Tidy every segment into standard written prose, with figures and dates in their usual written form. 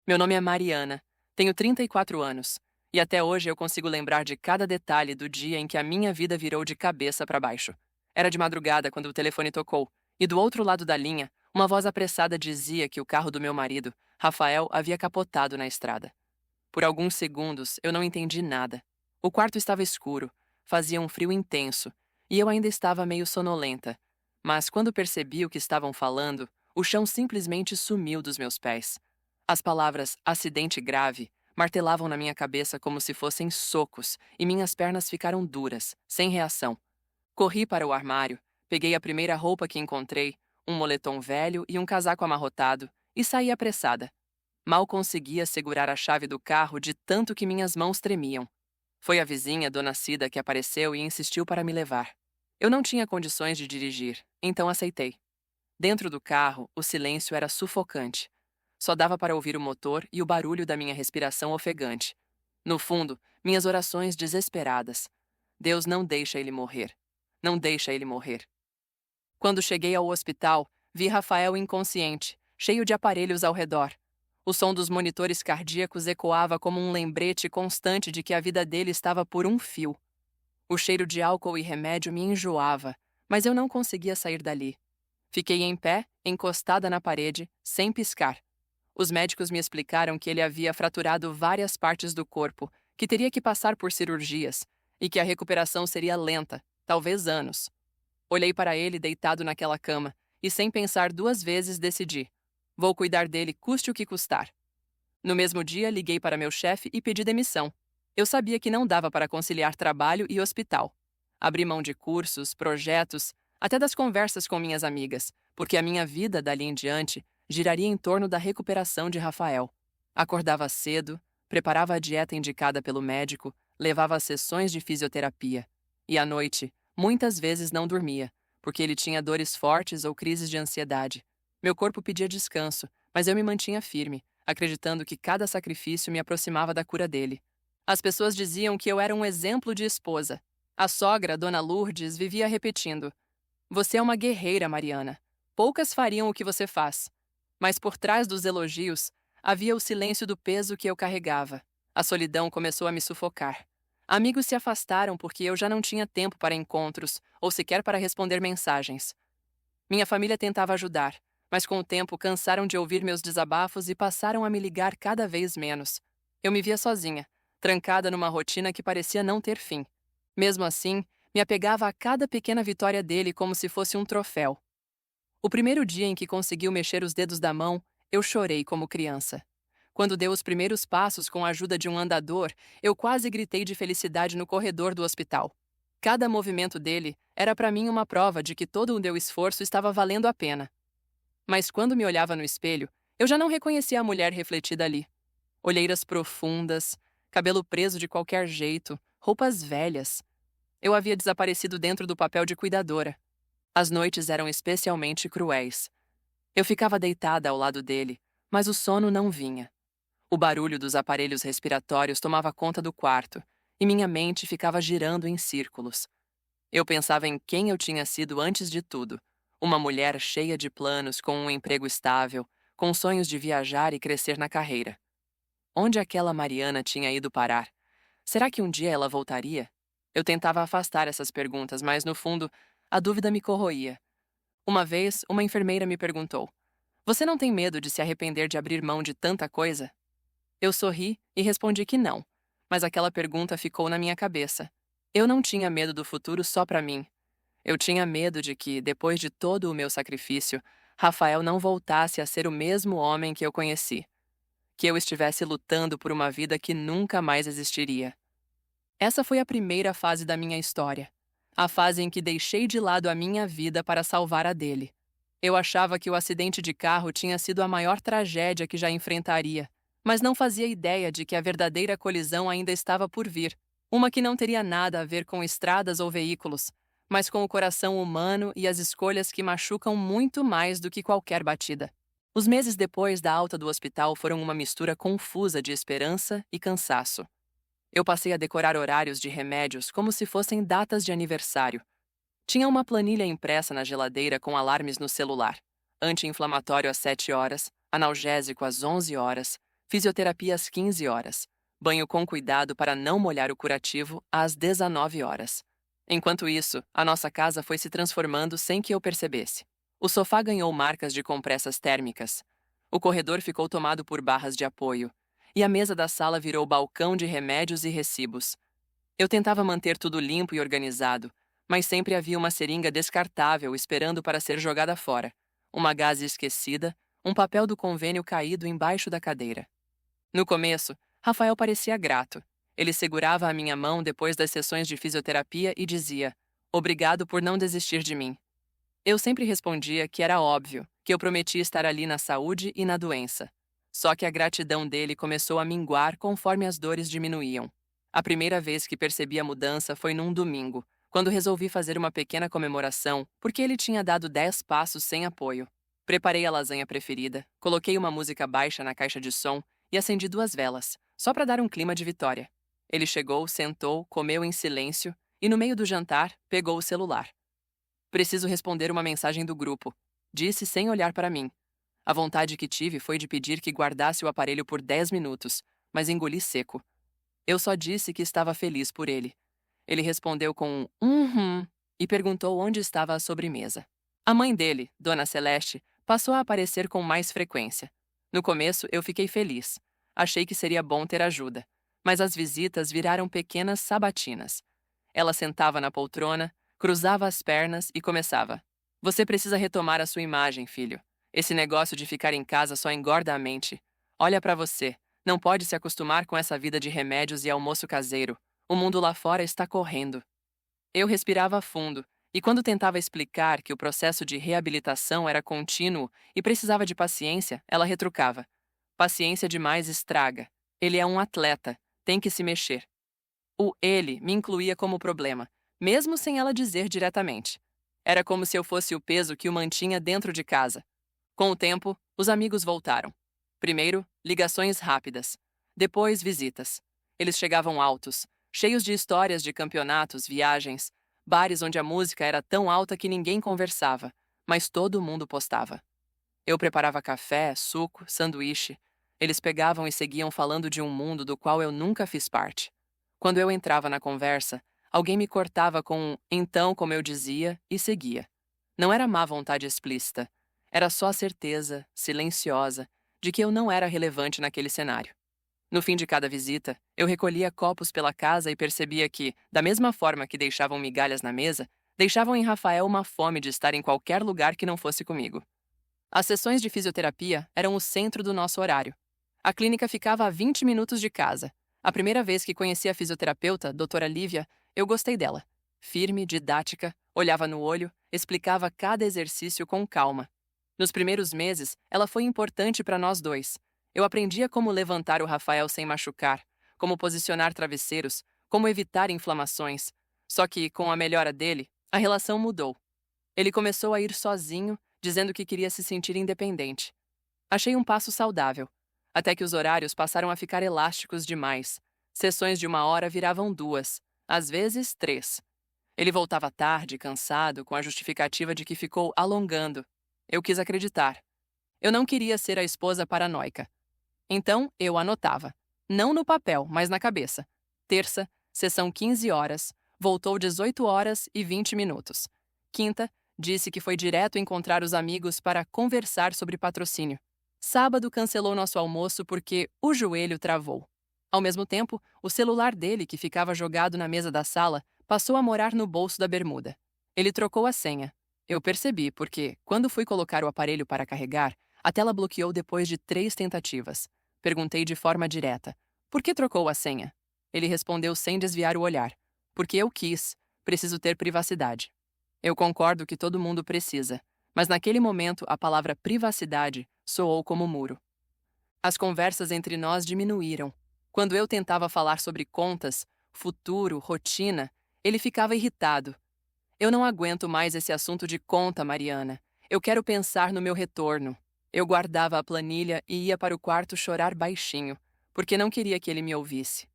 Meu nome é Mariana, tenho 34 anos, e até hoje eu consigo lembrar de cada detalhe do dia em que a minha vida virou de cabeça para baixo. Era de madrugada quando o telefone tocou, e do outro lado da linha, uma voz apressada dizia que o carro do meu marido, Rafael, havia capotado na estrada. Por alguns segundos eu não entendi nada. O quarto estava escuro, fazia um frio intenso, e eu ainda estava meio sonolenta. Mas quando percebi o que estavam falando, o chão simplesmente sumiu dos meus pés. As palavras acidente grave martelavam na minha cabeça como se fossem socos, e minhas pernas ficaram duras, sem reação. Corri para o armário, peguei a primeira roupa que encontrei, um moletom velho e um casaco amarrotado, e saí apressada. Mal conseguia segurar a chave do carro de tanto que minhas mãos tremiam. Foi a vizinha, Dona Cida, que apareceu e insistiu para me levar. Eu não tinha condições de dirigir, então aceitei. Dentro do carro, o silêncio era sufocante. Só dava para ouvir o motor e o barulho da minha respiração ofegante. No fundo, minhas orações desesperadas. Deus, não deixa ele morrer. Não deixa ele morrer. Quando cheguei ao hospital, vi Rafael inconsciente, cheio de aparelhos ao redor. O som dos monitores cardíacos ecoava como um lembrete constante de que a vida dele estava por um fio. O cheiro de álcool e remédio me enjoava, mas eu não conseguia sair dali. Fiquei em pé, encostada na parede, sem piscar. Os médicos me explicaram que ele havia fraturado várias partes do corpo, que teria que passar por cirurgias, e que a recuperação seria lenta, talvez anos. Olhei para ele deitado naquela cama, e sem pensar duas vezes decidi: vou cuidar dele custe o que custar. No mesmo dia, liguei para meu chefe e pedi demissão. Eu sabia que não dava para conciliar trabalho e hospital. Abri mão de cursos, projetos, até das conversas com minhas amigas, porque a minha vida, dali em diante, giraria em torno da recuperação de Rafael. Acordava cedo, preparava a dieta indicada pelo médico, levava às sessões de fisioterapia. E à noite, muitas vezes não dormia, porque ele tinha dores fortes ou crises de ansiedade. Meu corpo pedia descanso, mas eu me mantinha firme, acreditando que cada sacrifício me aproximava da cura dele. As pessoas diziam que eu era um exemplo de esposa. A sogra, Dona Lourdes, vivia repetindo: você é uma guerreira, Mariana. Poucas fariam o que você faz. Mas por trás dos elogios, havia o silêncio do peso que eu carregava. A solidão começou a me sufocar. Amigos se afastaram porque eu já não tinha tempo para encontros ou sequer para responder mensagens. Minha família tentava ajudar, mas com o tempo cansaram de ouvir meus desabafos e passaram a me ligar cada vez menos. Eu me via sozinha, trancada numa rotina que parecia não ter fim. Mesmo assim, me apegava a cada pequena vitória dele como se fosse um troféu. O primeiro dia em que conseguiu mexer os dedos da mão, eu chorei como criança. Quando deu os primeiros passos com a ajuda de um andador, eu quase gritei de felicidade no corredor do hospital. Cada movimento dele era para mim uma prova de que todo o meu esforço estava valendo a pena. Mas quando me olhava no espelho, eu já não reconhecia a mulher refletida ali. Olheiras profundas, cabelo preso de qualquer jeito, roupas velhas. Eu havia desaparecido dentro do papel de cuidadora. As noites eram especialmente cruéis. Eu ficava deitada ao lado dele, mas o sono não vinha. O barulho dos aparelhos respiratórios tomava conta do quarto, e minha mente ficava girando em círculos. Eu pensava em quem eu tinha sido antes de tudo. Uma mulher cheia de planos, com um emprego estável, com sonhos de viajar e crescer na carreira. Onde aquela Mariana tinha ido parar? Será que um dia ela voltaria? Eu tentava afastar essas perguntas, mas no fundo, a dúvida me corroía. Uma vez, uma enfermeira me perguntou: você não tem medo de se arrepender de abrir mão de tanta coisa? Eu sorri e respondi que não, mas aquela pergunta ficou na minha cabeça. Eu não tinha medo do futuro só para mim. Eu tinha medo de que, depois de todo o meu sacrifício, Rafael não voltasse a ser o mesmo homem que eu conheci. Que eu estivesse lutando por uma vida que nunca mais existiria. Essa foi a primeira fase da minha história. A fase em que deixei de lado a minha vida para salvar a dele. Eu achava que o acidente de carro tinha sido a maior tragédia que já enfrentaria, mas não fazia ideia de que a verdadeira colisão ainda estava por vir. Uma que não teria nada a ver com estradas ou veículos, mas com o coração humano e as escolhas que machucam muito mais do que qualquer batida. Os meses depois da alta do hospital foram uma mistura confusa de esperança e cansaço. Eu passei a decorar horários de remédios como se fossem datas de aniversário. Tinha uma planilha impressa na geladeira com alarmes no celular. Anti-inflamatório às 7 horas, analgésico às 11 horas, Fisioterapia às 15 horas. Banho com cuidado para não molhar o curativo às 19 horas. Enquanto isso, a nossa casa foi se transformando sem que eu percebesse. O sofá ganhou marcas de compressas térmicas. O corredor ficou tomado por barras de apoio. E a mesa da sala virou balcão de remédios e recibos. Eu tentava manter tudo limpo e organizado, mas sempre havia uma seringa descartável esperando para ser jogada fora, uma gaze esquecida, um papel do convênio caído embaixo da cadeira. No começo, Rafael parecia grato. Ele segurava a minha mão depois das sessões de fisioterapia e dizia: "Obrigado por não desistir de mim." Eu sempre respondia que era óbvio, que eu prometia estar ali na saúde e na doença. Só que a gratidão dele começou a minguar conforme as dores diminuíam. A primeira vez que percebi a mudança foi num domingo, quando resolvi fazer uma pequena comemoração, porque ele tinha dado 10 passos sem apoio. Preparei a lasanha preferida, coloquei uma música baixa na caixa de som e acendi 2 velas, só para dar um clima de vitória. Ele chegou, sentou, comeu em silêncio e, no meio do jantar, pegou o celular. "Preciso responder uma mensagem do grupo", disse sem olhar para mim. A vontade que tive foi de pedir que guardasse o aparelho por 10 minutos, mas engoli seco. Eu só disse que estava feliz por ele. Ele respondeu com um "uhum" e perguntou onde estava a sobremesa. A mãe dele, Dona Celeste, passou a aparecer com mais frequência. No começo, eu fiquei feliz. Achei que seria bom ter ajuda. Mas as visitas viraram pequenas sabatinas. Ela sentava na poltrona, cruzava as pernas e começava: "Você precisa retomar a sua imagem, filho. Esse negócio de ficar em casa só engorda a mente. Olha pra você. Não pode se acostumar com essa vida de remédios e almoço caseiro. O mundo lá fora está correndo." Eu respirava fundo, e quando tentava explicar que o processo de reabilitação era contínuo e precisava de paciência, ela retrucava: "Paciência demais estraga. Ele é um atleta, tem que se mexer." O ele me incluía como problema, mesmo sem ela dizer diretamente. Era como se eu fosse o peso que o mantinha dentro de casa. Com o tempo, os amigos voltaram. Primeiro, ligações rápidas. Depois, visitas. Eles chegavam altos, cheios de histórias de campeonatos, viagens, bares onde a música era tão alta que ninguém conversava, mas todo mundo postava. Eu preparava café, suco, sanduíche. Eles pegavam e seguiam falando de um mundo do qual eu nunca fiz parte. Quando eu entrava na conversa, alguém me cortava com um "então", como eu dizia, e seguia. Não era má vontade explícita. Era só a certeza, silenciosa, de que eu não era relevante naquele cenário. No fim de cada visita, eu recolhia copos pela casa e percebia que, da mesma forma que deixavam migalhas na mesa, deixavam em Rafael uma fome de estar em qualquer lugar que não fosse comigo. As sessões de fisioterapia eram o centro do nosso horário. A clínica ficava a 20 minutos de casa. A primeira vez que conheci a fisioterapeuta, doutora Lívia, eu gostei dela. Firme, didática, olhava no olho, explicava cada exercício com calma. Nos primeiros meses, ela foi importante para nós dois. Eu aprendia como levantar o Rafael sem machucar, como posicionar travesseiros, como evitar inflamações. Só que, com a melhora dele, a relação mudou. Ele começou a ir sozinho, dizendo que queria se sentir independente. Achei um passo saudável, até que os horários passaram a ficar elásticos demais. Sessões de 1 hora viravam 2, às vezes 3. Ele voltava tarde, cansado, com a justificativa de que ficou alongando. Eu quis acreditar. Eu não queria ser a esposa paranoica. Então, eu anotava. Não no papel, mas na cabeça. Terça, sessão 15 horas, voltou 18 horas e 20 minutos. Quinta, disse que foi direto encontrar os amigos para conversar sobre patrocínio. Sábado, cancelou nosso almoço porque o joelho travou. Ao mesmo tempo, o celular dele, que ficava jogado na mesa da sala, passou a morar no bolso da bermuda. Ele trocou a senha. Eu percebi porque, quando fui colocar o aparelho para carregar, a tela bloqueou depois de 3 tentativas. Perguntei de forma direta: "Por que trocou a senha?" Ele respondeu sem desviar o olhar: "Porque eu quis. Preciso ter privacidade." Eu concordo que todo mundo precisa, mas naquele momento a palavra privacidade soou como muro. As conversas entre nós diminuíram. Quando eu tentava falar sobre contas, futuro, rotina, ele ficava irritado. "Eu não aguento mais esse assunto de conta, Mariana. Eu quero pensar no meu retorno." Eu guardava a planilha e ia para o quarto chorar baixinho, porque não queria que ele me ouvisse.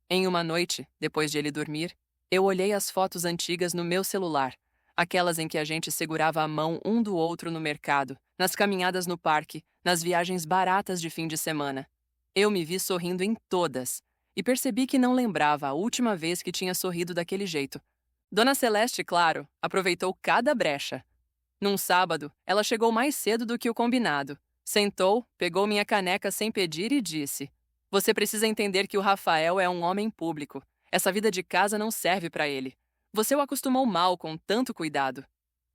Em uma noite, depois de ele dormir, eu olhei as fotos antigas no meu celular, aquelas em que a gente segurava a mão um do outro no mercado, nas caminhadas no parque, nas viagens baratas de fim de semana. Eu me vi sorrindo em todas e percebi que não lembrava a última vez que tinha sorrido daquele jeito. Dona Celeste, claro, aproveitou cada brecha. Num sábado, ela chegou mais cedo do que o combinado. Sentou, pegou minha caneca sem pedir e disse: Você precisa entender que o Rafael é um homem público. Essa vida de casa não serve para ele. Você o acostumou mal com tanto cuidado.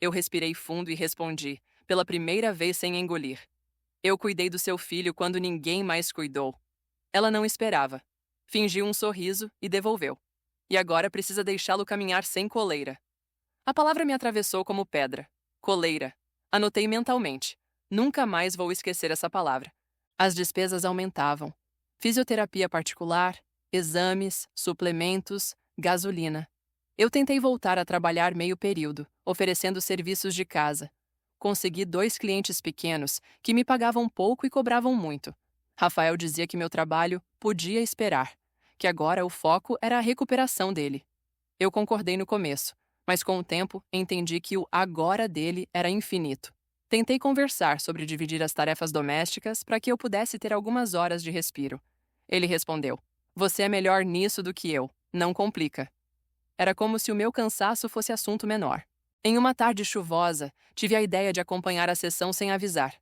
Eu respirei fundo e respondi, pela primeira vez sem engolir. Eu cuidei do seu filho quando ninguém mais cuidou. Ela não esperava. Fingiu um sorriso e devolveu. E agora precisa deixá-lo caminhar sem coleira. A palavra me atravessou como pedra. Coleira. Anotei mentalmente. Nunca mais vou esquecer essa palavra. As despesas aumentavam. Fisioterapia particular, exames, suplementos, gasolina. Eu tentei voltar a trabalhar meio período, oferecendo serviços de casa. Consegui 2 clientes pequenos que me pagavam pouco e cobravam muito. Rafael dizia que meu trabalho podia esperar, que agora o foco era a recuperação dele. Eu concordei no começo, mas com o tempo entendi que o agora dele era infinito. Tentei conversar sobre dividir as tarefas domésticas para que eu pudesse ter algumas horas de respiro. Ele respondeu: Você é melhor nisso do que eu, não complica. Era como se o meu cansaço fosse assunto menor. Em uma tarde chuvosa, tive a ideia de acompanhar a sessão sem avisar.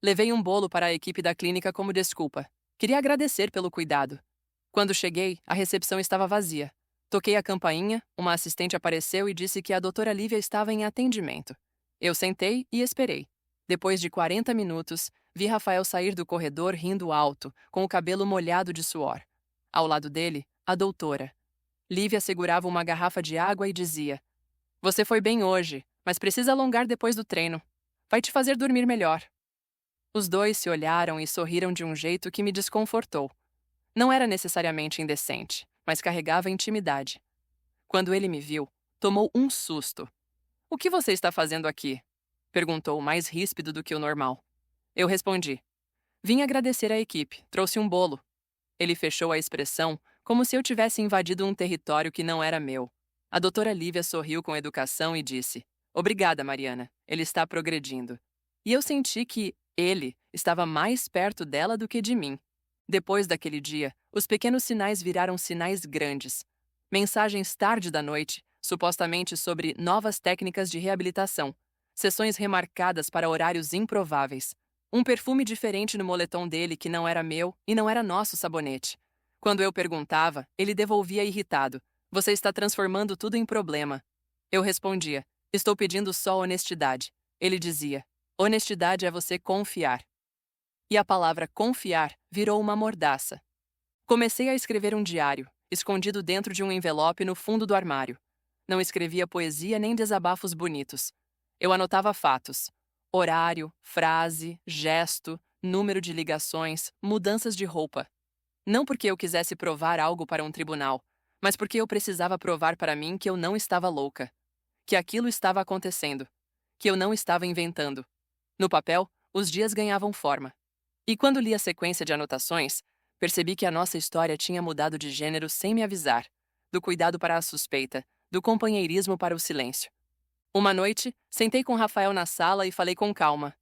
Levei um bolo para a equipe da clínica como desculpa. Queria agradecer pelo cuidado. Quando cheguei, a recepção estava vazia. Toquei a campainha, uma assistente apareceu e disse que a doutora Lívia estava em atendimento. Eu sentei e esperei. Depois de 40 minutos, vi Rafael sair do corredor rindo alto, com o cabelo molhado de suor. Ao lado dele, a doutora. Lívia segurava uma garrafa de água e dizia: Você foi bem hoje, mas precisa alongar depois do treino. Vai te fazer dormir melhor. Os dois se olharam e sorriram de um jeito que me desconfortou. Não era necessariamente indecente, mas carregava intimidade. Quando ele me viu, tomou um susto. O que você está fazendo aqui? Perguntou mais ríspido do que o normal. Eu respondi: Vim agradecer à equipe, trouxe um bolo. Ele fechou a expressão como se eu tivesse invadido um território que não era meu. A doutora Lívia sorriu com educação e disse: Obrigada, Mariana, ele está progredindo. E eu senti que ele estava mais perto dela do que de mim. Depois daquele dia, os pequenos sinais viraram sinais grandes. Mensagens tarde da noite, supostamente sobre novas técnicas de reabilitação. Sessões remarcadas para horários improváveis. Um perfume diferente no moletom dele que não era meu e não era nosso sabonete. Quando eu perguntava, ele devolvia irritado: Você está transformando tudo em problema. Eu respondia: Estou pedindo só honestidade. Ele dizia: Honestidade é você confiar. E a palavra confiar virou uma mordaça. Comecei a escrever um diário, escondido dentro de um envelope no fundo do armário. Não escrevia poesia nem desabafos bonitos. Eu anotava fatos: horário, frase, gesto, número de ligações, mudanças de roupa. Não porque eu quisesse provar algo para um tribunal, mas porque eu precisava provar para mim que eu não estava louca, que aquilo estava acontecendo, que eu não estava inventando. No papel, os dias ganhavam forma. E quando li a sequência de anotações, percebi que a nossa história tinha mudado de gênero sem me avisar, do cuidado para a suspeita, do companheirismo para o silêncio. Uma noite, sentei com Rafael na sala e falei com calma.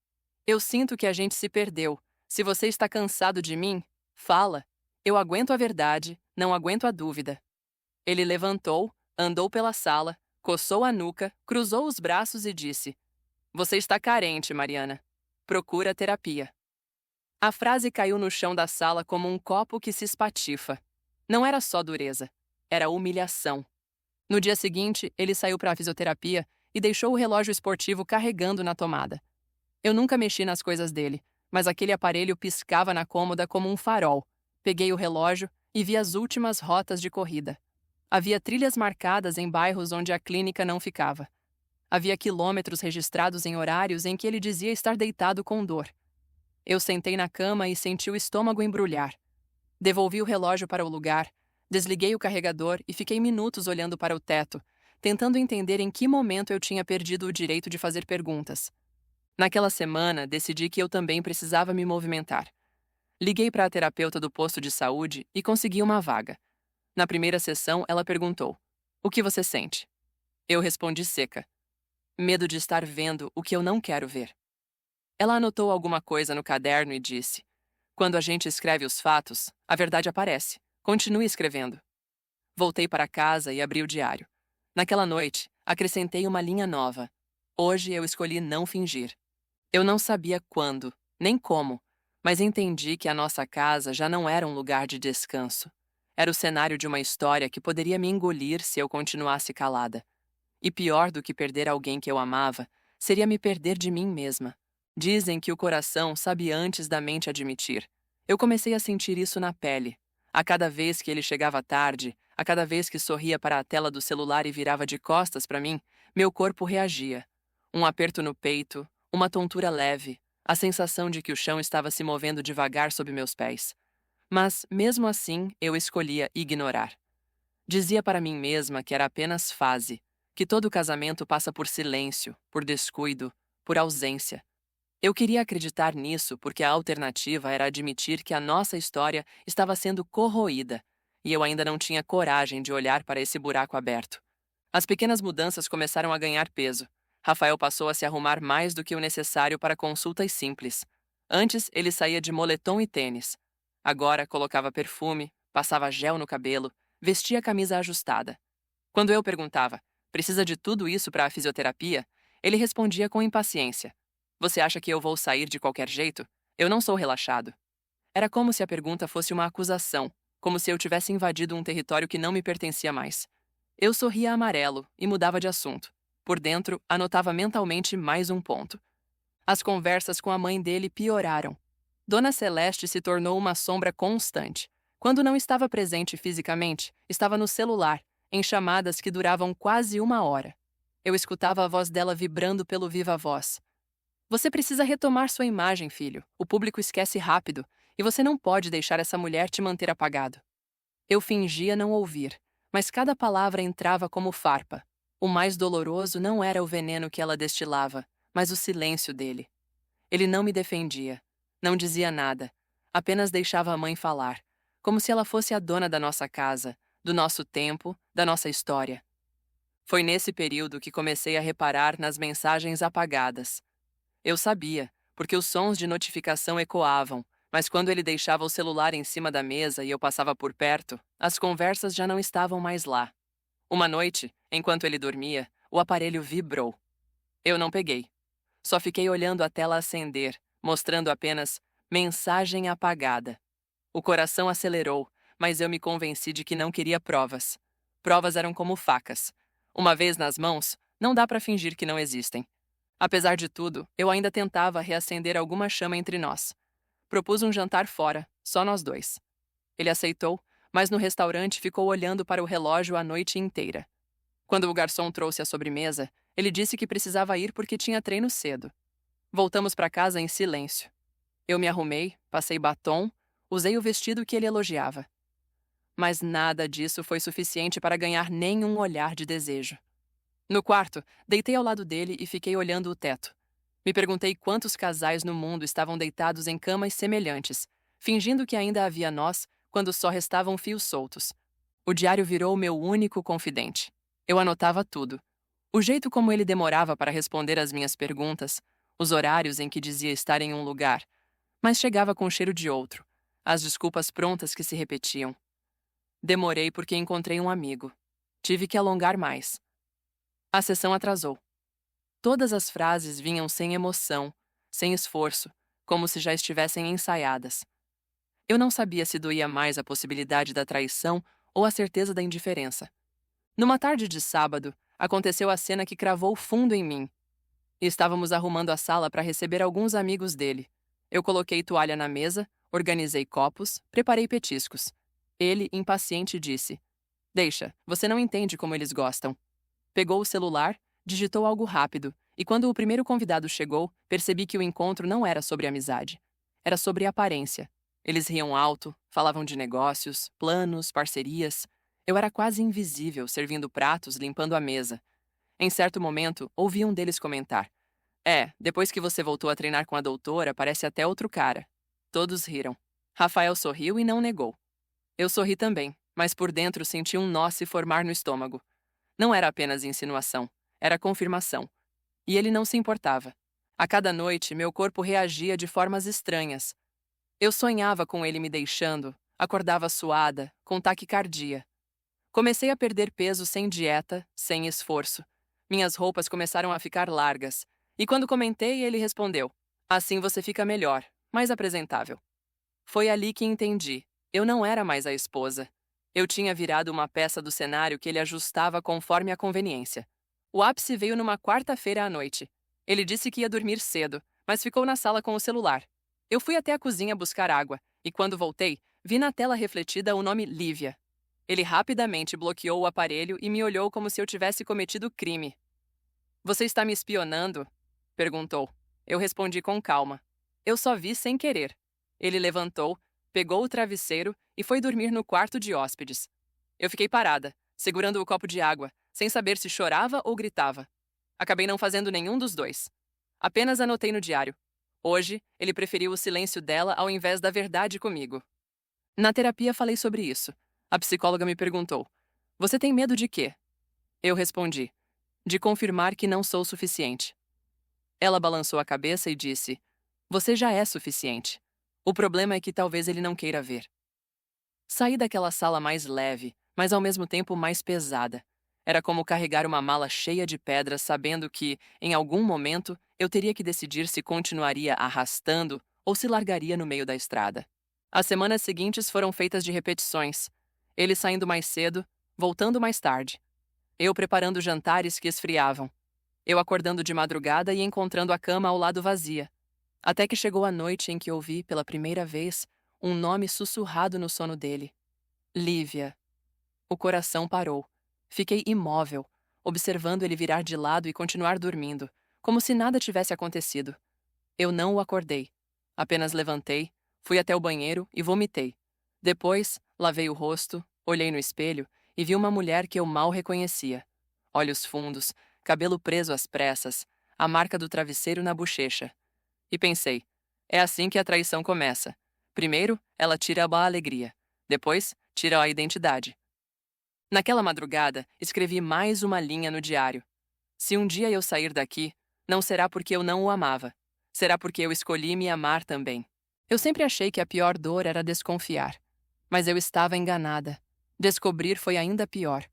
Eu sinto que a gente se perdeu. Se você está cansado de mim, fala. Eu aguento a verdade, não aguento a dúvida. Ele levantou, andou pela sala, coçou a nuca, cruzou os braços e disse: Você está carente, Mariana. Procura terapia. A frase caiu no chão da sala como um copo que se espatifa. Não era só dureza, era humilhação. No dia seguinte, ele saiu para a fisioterapia e deixou o relógio esportivo carregando na tomada. Eu nunca mexi nas coisas dele, mas aquele aparelho piscava na cômoda como um farol. Peguei o relógio e vi as últimas rotas de corrida. Havia trilhas marcadas em bairros onde a clínica não ficava. Havia quilômetros registrados em horários em que ele dizia estar deitado com dor. Eu sentei na cama e senti o estômago embrulhar. Devolvi o relógio para o lugar, desliguei o carregador e fiquei minutos olhando para o teto, tentando entender em que momento eu tinha perdido o direito de fazer perguntas. Naquela semana, decidi que eu também precisava me movimentar. Liguei para a terapeuta do posto de saúde e consegui uma vaga. Na primeira sessão, ela perguntou: O que você sente? Eu respondi seca: Medo de estar vendo o que eu não quero ver. Ela anotou alguma coisa no caderno e disse: Quando a gente escreve os fatos, a verdade aparece. Continue escrevendo. Voltei para casa e abri o diário. Naquela noite, acrescentei uma linha nova. Hoje eu escolhi não fingir. Eu não sabia quando, nem como, mas entendi que a nossa casa já não era um lugar de descanso. Era o cenário de uma história que poderia me engolir se eu continuasse calada. E pior do que perder alguém que eu amava, seria me perder de mim mesma. Dizem que o coração sabe antes da mente admitir. Eu comecei a sentir isso na pele. A cada vez que ele chegava tarde, a cada vez que sorria para a tela do celular e virava de costas para mim, meu corpo reagia. Um aperto no peito, uma tontura leve, a sensação de que o chão estava se movendo devagar sob meus pés. Mas, mesmo assim, eu escolhia ignorar. Dizia para mim mesma que era apenas fase, que todo casamento passa por silêncio, por descuido, por ausência. Eu queria acreditar nisso porque a alternativa era admitir que a nossa história estava sendo corroída, e eu ainda não tinha coragem de olhar para esse buraco aberto. As pequenas mudanças começaram a ganhar peso. Rafael passou a se arrumar mais do que o necessário para consultas simples. Antes, ele saía de moletom e tênis. Agora, colocava perfume, passava gel no cabelo, vestia a camisa ajustada. Quando eu perguntava, precisa de tudo isso para a fisioterapia? Ele respondia com impaciência. Você acha que eu vou sair de qualquer jeito? Eu não sou relaxado. Era como se a pergunta fosse uma acusação, como se eu tivesse invadido um território que não me pertencia mais. Eu sorria amarelo e mudava de assunto. Por dentro, anotava mentalmente mais um ponto. As conversas com a mãe dele pioraram. Dona Celeste se tornou uma sombra constante. Quando não estava presente fisicamente, estava no celular, em chamadas que duravam quase 1 hora. Eu escutava a voz dela vibrando pelo viva-voz. Você precisa retomar sua imagem, filho. O público esquece rápido, e você não pode deixar essa mulher te manter apagado. Eu fingia não ouvir, mas cada palavra entrava como farpa. O mais doloroso não era o veneno que ela destilava, mas o silêncio dele. Ele não me defendia, não dizia nada, apenas deixava a mãe falar, como se ela fosse a dona da nossa casa, do nosso tempo, da nossa história. Foi nesse período que comecei a reparar nas mensagens apagadas. Eu sabia, porque os sons de notificação ecoavam, mas quando ele deixava o celular em cima da mesa e eu passava por perto, as conversas já não estavam mais lá. Uma noite, enquanto ele dormia, o aparelho vibrou. Eu não peguei. Só fiquei olhando a tela acender, mostrando apenas mensagem apagada. O coração acelerou, mas eu me convenci de que não queria provas. Provas eram como facas. Uma vez nas mãos, não dá para fingir que não existem. Apesar de tudo, eu ainda tentava reacender alguma chama entre nós. Propus um jantar fora, só nós dois. Ele aceitou, mas no restaurante ficou olhando para o relógio a noite inteira. Quando o garçom trouxe a sobremesa, ele disse que precisava ir porque tinha treino cedo. Voltamos para casa em silêncio. Eu me arrumei, passei batom, usei o vestido que ele elogiava. Mas nada disso foi suficiente para ganhar nenhum olhar de desejo. No quarto, deitei ao lado dele e fiquei olhando o teto. Me perguntei quantos casais no mundo estavam deitados em camas semelhantes, fingindo que ainda havia nós, quando só restavam fios soltos. O diário virou meu único confidente. Eu anotava tudo. O jeito como ele demorava para responder às minhas perguntas, os horários em que dizia estar em um lugar, mas chegava com cheiro de outro, as desculpas prontas que se repetiam. Demorei porque encontrei um amigo. Tive que alongar mais. A sessão atrasou. Todas as frases vinham sem emoção, sem esforço, como se já estivessem ensaiadas. Eu não sabia se doía mais a possibilidade da traição ou a certeza da indiferença. Numa tarde de sábado, aconteceu a cena que cravou fundo em mim. Estávamos arrumando a sala para receber alguns amigos dele. Eu coloquei toalha na mesa, organizei copos, preparei petiscos. Ele, impaciente, disse: Deixa, você não entende como eles gostam. Pegou o celular, digitou algo rápido, e quando o primeiro convidado chegou, percebi que o encontro não era sobre amizade. Era sobre aparência. Eles riam alto, falavam de negócios, planos, parcerias. Eu era quase invisível, servindo pratos, limpando a mesa. Em certo momento, ouvi um deles comentar: depois que você voltou a treinar com a doutora, parece até outro cara. Todos riram. Rafael sorriu e não negou. Eu sorri também, mas por dentro senti um nó se formar no estômago. Não era apenas insinuação, era confirmação. E ele não se importava. A cada noite, meu corpo reagia de formas estranhas. Eu sonhava com ele me deixando, acordava suada, com taquicardia. Comecei a perder peso sem dieta, sem esforço. Minhas roupas começaram a ficar largas. E quando comentei, ele respondeu: assim você fica melhor, mais apresentável. Foi ali que entendi. Eu não era mais a esposa. Eu tinha virado uma peça do cenário que ele ajustava conforme a conveniência. O ápice veio numa quarta-feira à noite. Ele disse que ia dormir cedo, mas ficou na sala com o celular. Eu fui até a cozinha buscar água, e quando voltei, vi na tela refletida o nome Lívia. Ele rapidamente bloqueou o aparelho e me olhou como se eu tivesse cometido crime. Você está me espionando? Perguntou. Eu respondi com calma. Eu só vi sem querer. Ele levantou, pegou o travesseiro e foi dormir no quarto de hóspedes. Eu fiquei parada, segurando o copo de água, sem saber se chorava ou gritava. Acabei não fazendo nenhum dos dois. Apenas anotei no diário. Hoje, ele preferiu o silêncio dela ao invés da verdade comigo. Na terapia falei sobre isso. A psicóloga me perguntou: você tem medo de quê? Eu respondi: de confirmar que não sou suficiente. Ela balançou a cabeça e disse: você já é suficiente. O problema é que talvez ele não queira ver. Saí daquela sala mais leve, mas ao mesmo tempo mais pesada. Era como carregar uma mala cheia de pedras, sabendo que, em algum momento, eu teria que decidir se continuaria arrastando ou se largaria no meio da estrada. As semanas seguintes foram feitas de repetições. Ele saindo mais cedo, voltando mais tarde. Eu preparando jantares que esfriavam. Eu acordando de madrugada e encontrando a cama ao lado vazia. Até que chegou a noite em que ouvi, pela primeira vez, um nome sussurrado no sono dele. Lívia. O coração parou. Fiquei imóvel, observando ele virar de lado e continuar dormindo, como se nada tivesse acontecido. Eu não o acordei. Apenas levantei, fui até o banheiro e vomitei. Depois, lavei o rosto, olhei no espelho e vi uma mulher que eu mal reconhecia. Olhos fundos, cabelo preso às pressas, a marca do travesseiro na bochecha. E pensei, é assim que a traição começa. Primeiro, ela tira a alegria. Depois, tira a identidade. Naquela madrugada, escrevi mais uma linha no diário. Se um dia eu sair daqui, não será porque eu não o amava. Será porque eu escolhi me amar também. Eu sempre achei que a pior dor era desconfiar. Mas eu estava enganada. Descobrir foi ainda pior.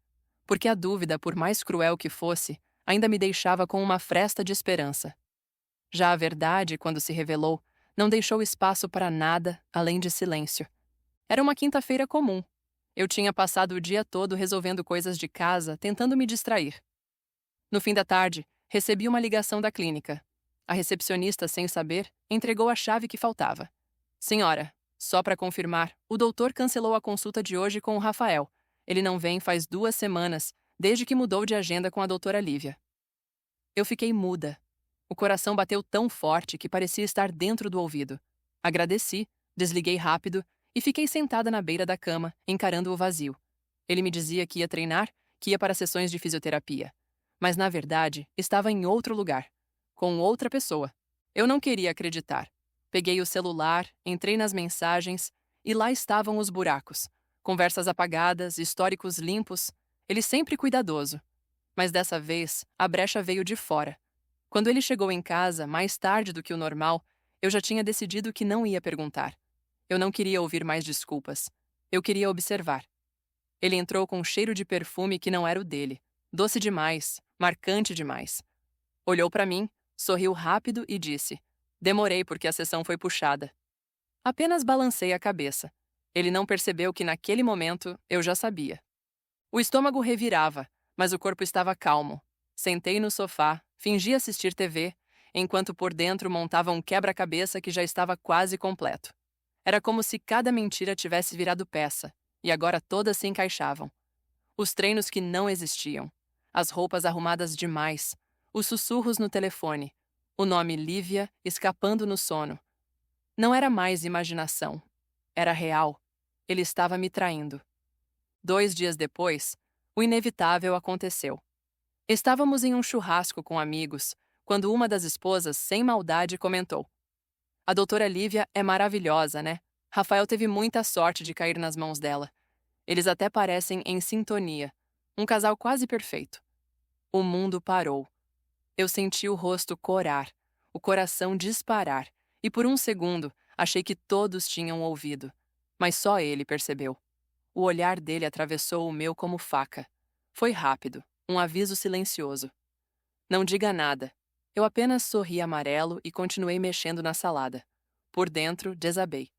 Porque a dúvida, por mais cruel que fosse, ainda me deixava com uma fresta de esperança. Já a verdade, quando se revelou, não deixou espaço para nada além de silêncio. Era uma quinta-feira comum. Eu tinha passado o dia todo resolvendo coisas de casa, tentando me distrair. No fim da tarde, recebi uma ligação da clínica. A recepcionista, sem saber, entregou a chave que faltava. Senhora, só para confirmar, o doutor cancelou a consulta de hoje com o Rafael. Ele não vem faz 2 semanas, desde que mudou de agenda com a doutora Lívia. Eu fiquei muda. O coração bateu tão forte que parecia estar dentro do ouvido. Agradeci, desliguei rápido e fiquei sentada na beira da cama, encarando o vazio. Ele me dizia que ia treinar, que ia para sessões de fisioterapia. Mas, na verdade, estava em outro lugar, com outra pessoa. Eu não queria acreditar. Peguei o celular, entrei nas mensagens e lá estavam os buracos. Conversas apagadas, históricos limpos. Ele sempre cuidadoso. Mas dessa vez, a brecha veio de fora. Quando ele chegou em casa, mais tarde do que o normal, eu já tinha decidido que não ia perguntar. Eu não queria ouvir mais desculpas. Eu queria observar. Ele entrou com um cheiro de perfume que não era o dele. Doce demais, marcante demais. Olhou para mim, sorriu rápido e disse: demorei porque a sessão foi puxada. Apenas balancei a cabeça. Ele não percebeu que naquele momento eu já sabia. O estômago revirava, mas o corpo estava calmo. Sentei no sofá, fingi assistir TV, enquanto por dentro montava um quebra-cabeça que já estava quase completo. Era como se cada mentira tivesse virado peça, e agora todas se encaixavam. Os treinos que não existiam, as roupas arrumadas demais, os sussurros no telefone, o nome Lívia escapando no sono. Não era mais imaginação. Era real. Ele estava me traindo. 2 dias depois, o inevitável aconteceu. Estávamos em um churrasco com amigos, quando uma das esposas, sem maldade, comentou: a doutora Lívia é maravilhosa, né? Rafael teve muita sorte de cair nas mãos dela. Eles até parecem em sintonia. Um casal quase perfeito. O mundo parou. Eu senti o rosto corar, o coração disparar, e por um segundo, Achei que todos tinham ouvido, mas só ele percebeu. O olhar dele atravessou o meu como faca. Foi rápido, um aviso silencioso. Não diga nada. Eu apenas sorri amarelo e continuei mexendo na salada. Por dentro, desabei.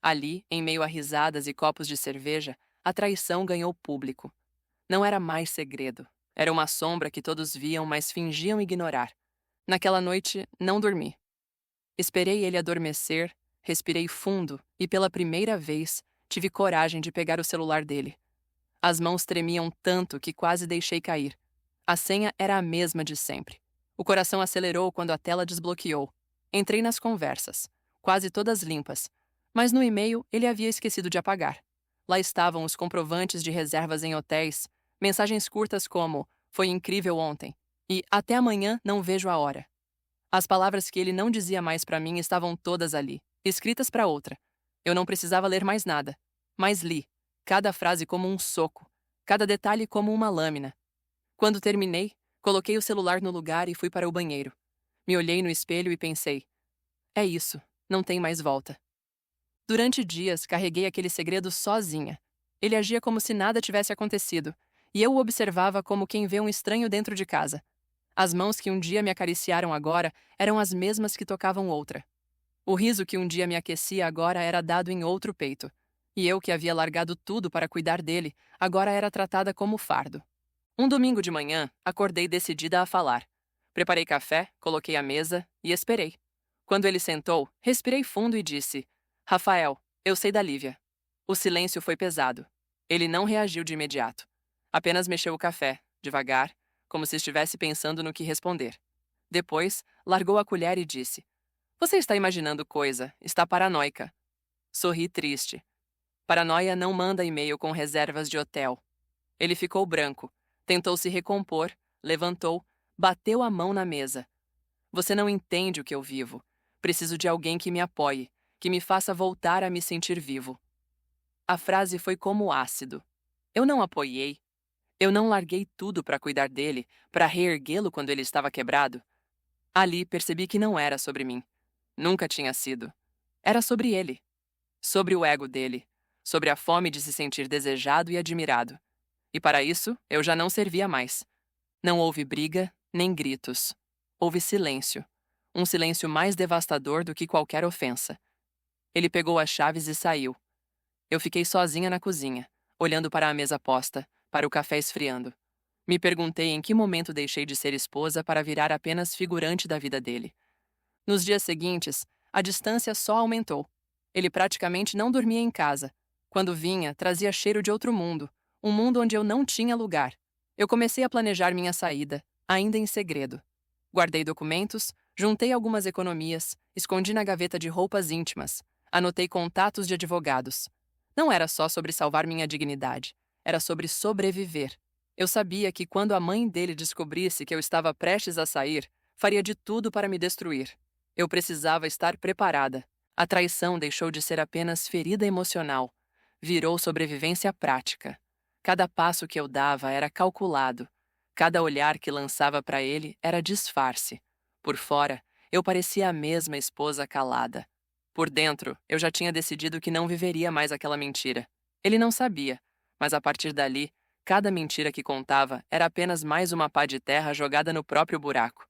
Ali, em meio a risadas e copos de cerveja, a traição ganhou público. Não era mais segredo. Era uma sombra que todos viam, mas fingiam ignorar. Naquela noite, não dormi. Esperei ele adormecer, respirei fundo e, pela primeira vez, tive coragem de pegar o celular dele. As mãos tremiam tanto que quase deixei cair. A senha era a mesma de sempre. O coração acelerou quando a tela desbloqueou. Entrei nas conversas, quase todas limpas, mas no e-mail ele havia esquecido de apagar. Lá estavam os comprovantes de reservas em hotéis, mensagens curtas como "Foi incrível ontem" e "Até amanhã, não vejo a hora". As palavras que ele não dizia mais para mim estavam todas ali, escritas para outra. Eu não precisava ler mais nada, mas li, cada frase como um soco, cada detalhe como uma lâmina. Quando terminei, coloquei o celular no lugar e fui para o banheiro. Me olhei no espelho e pensei: é isso, não tem mais volta. Durante dias, carreguei aquele segredo sozinha. Ele agia como se nada tivesse acontecido, e eu o observava como quem vê um estranho dentro de casa. As mãos que um dia me acariciaram agora eram as mesmas que tocavam outra. O riso que um dia me aquecia agora era dado em outro peito. E eu, que havia largado tudo para cuidar dele, agora era tratada como fardo. Um domingo de manhã, acordei decidida a falar. Preparei café, coloquei a mesa e esperei. Quando ele sentou, respirei fundo e disse: Rafael, eu sei da Lívia. O silêncio foi pesado. Ele não reagiu de imediato. Apenas mexeu o café, devagar, como se estivesse pensando no que responder. Depois, largou a colher e disse: Você está imaginando coisa, está paranoica. Sorri triste. Paranoia não manda e-mail com reservas de hotel. Ele ficou branco, tentou se recompor, levantou, bateu a mão na mesa. Você não entende o que eu vivo. Preciso de alguém que me apoie, que me faça voltar a me sentir vivo. A frase foi como ácido. Eu não apoiei. Eu não larguei tudo para cuidar dele, para reerguê-lo quando ele estava quebrado. Ali percebi que não era sobre mim. Nunca tinha sido. Era sobre ele. Sobre o ego dele. Sobre a fome de se sentir desejado e admirado. E para isso, eu já não servia mais. Não houve briga, nem gritos. Houve silêncio. Um silêncio mais devastador do que qualquer ofensa. Ele pegou as chaves e saiu. Eu fiquei sozinha na cozinha, olhando para a mesa posta, para o café esfriando. Me perguntei em que momento deixei de ser esposa para virar apenas figurante da vida dele. Nos dias seguintes, a distância só aumentou. Ele praticamente não dormia em casa. Quando vinha, trazia cheiro de outro mundo, um mundo onde eu não tinha lugar. Eu comecei a planejar minha saída, ainda em segredo. Guardei documentos, juntei algumas economias, escondi na gaveta de roupas íntimas, anotei contatos de advogados. Não era só sobre salvar minha dignidade, era sobre sobreviver. Eu sabia que quando a mãe dele descobrisse que eu estava prestes a sair, faria de tudo para me destruir. Eu precisava estar preparada. A traição deixou de ser apenas ferida emocional. Virou sobrevivência prática. Cada passo que eu dava era calculado. Cada olhar que lançava para ele era disfarce. Por fora, eu parecia a mesma esposa calada. Por dentro, eu já tinha decidido que não viveria mais aquela mentira. Ele não sabia, mas a partir dali, cada mentira que contava era apenas mais uma pá de terra jogada no próprio buraco.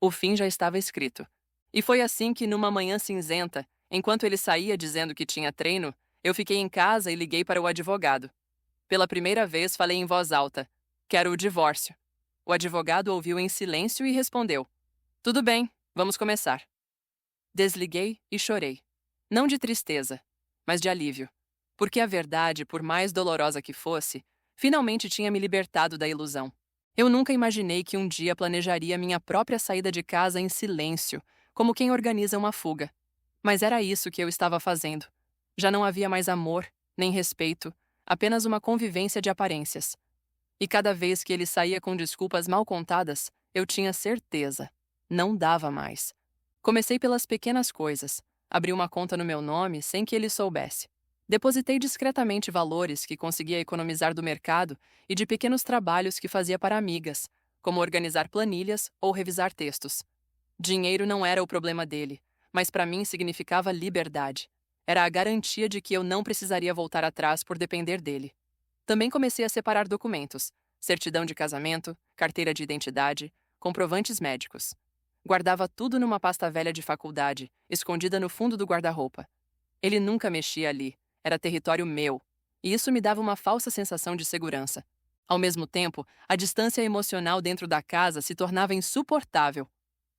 O fim já estava escrito. E foi assim que, numa manhã cinzenta, enquanto ele saía dizendo que tinha treino, eu fiquei em casa e liguei para o advogado. Pela primeira vez falei em voz alta: Quero o divórcio. O advogado ouviu em silêncio e respondeu: Tudo bem, vamos começar. Desliguei e chorei. Não de tristeza, mas de alívio. Porque a verdade, por mais dolorosa que fosse, finalmente tinha me libertado da ilusão. Eu nunca imaginei que um dia planejaria minha própria saída de casa em silêncio, como quem organiza uma fuga. Mas era isso que eu estava fazendo. Já não havia mais amor, nem respeito, apenas uma convivência de aparências. E cada vez que ele saía com desculpas mal contadas, eu tinha certeza. Não dava mais. Comecei pelas pequenas coisas. Abri uma conta no meu nome sem que ele soubesse. Depositei discretamente valores que conseguia economizar do mercado e de pequenos trabalhos que fazia para amigas, como organizar planilhas ou revisar textos. Dinheiro não era o problema dele, mas para mim significava liberdade. Era a garantia de que eu não precisaria voltar atrás por depender dele. Também comecei a separar documentos: certidão de casamento, carteira de identidade, comprovantes médicos. Guardava tudo numa pasta velha de faculdade, escondida no fundo do guarda-roupa. Ele nunca mexia ali, era território meu, e isso me dava uma falsa sensação de segurança. Ao mesmo tempo, a distância emocional dentro da casa se tornava insuportável.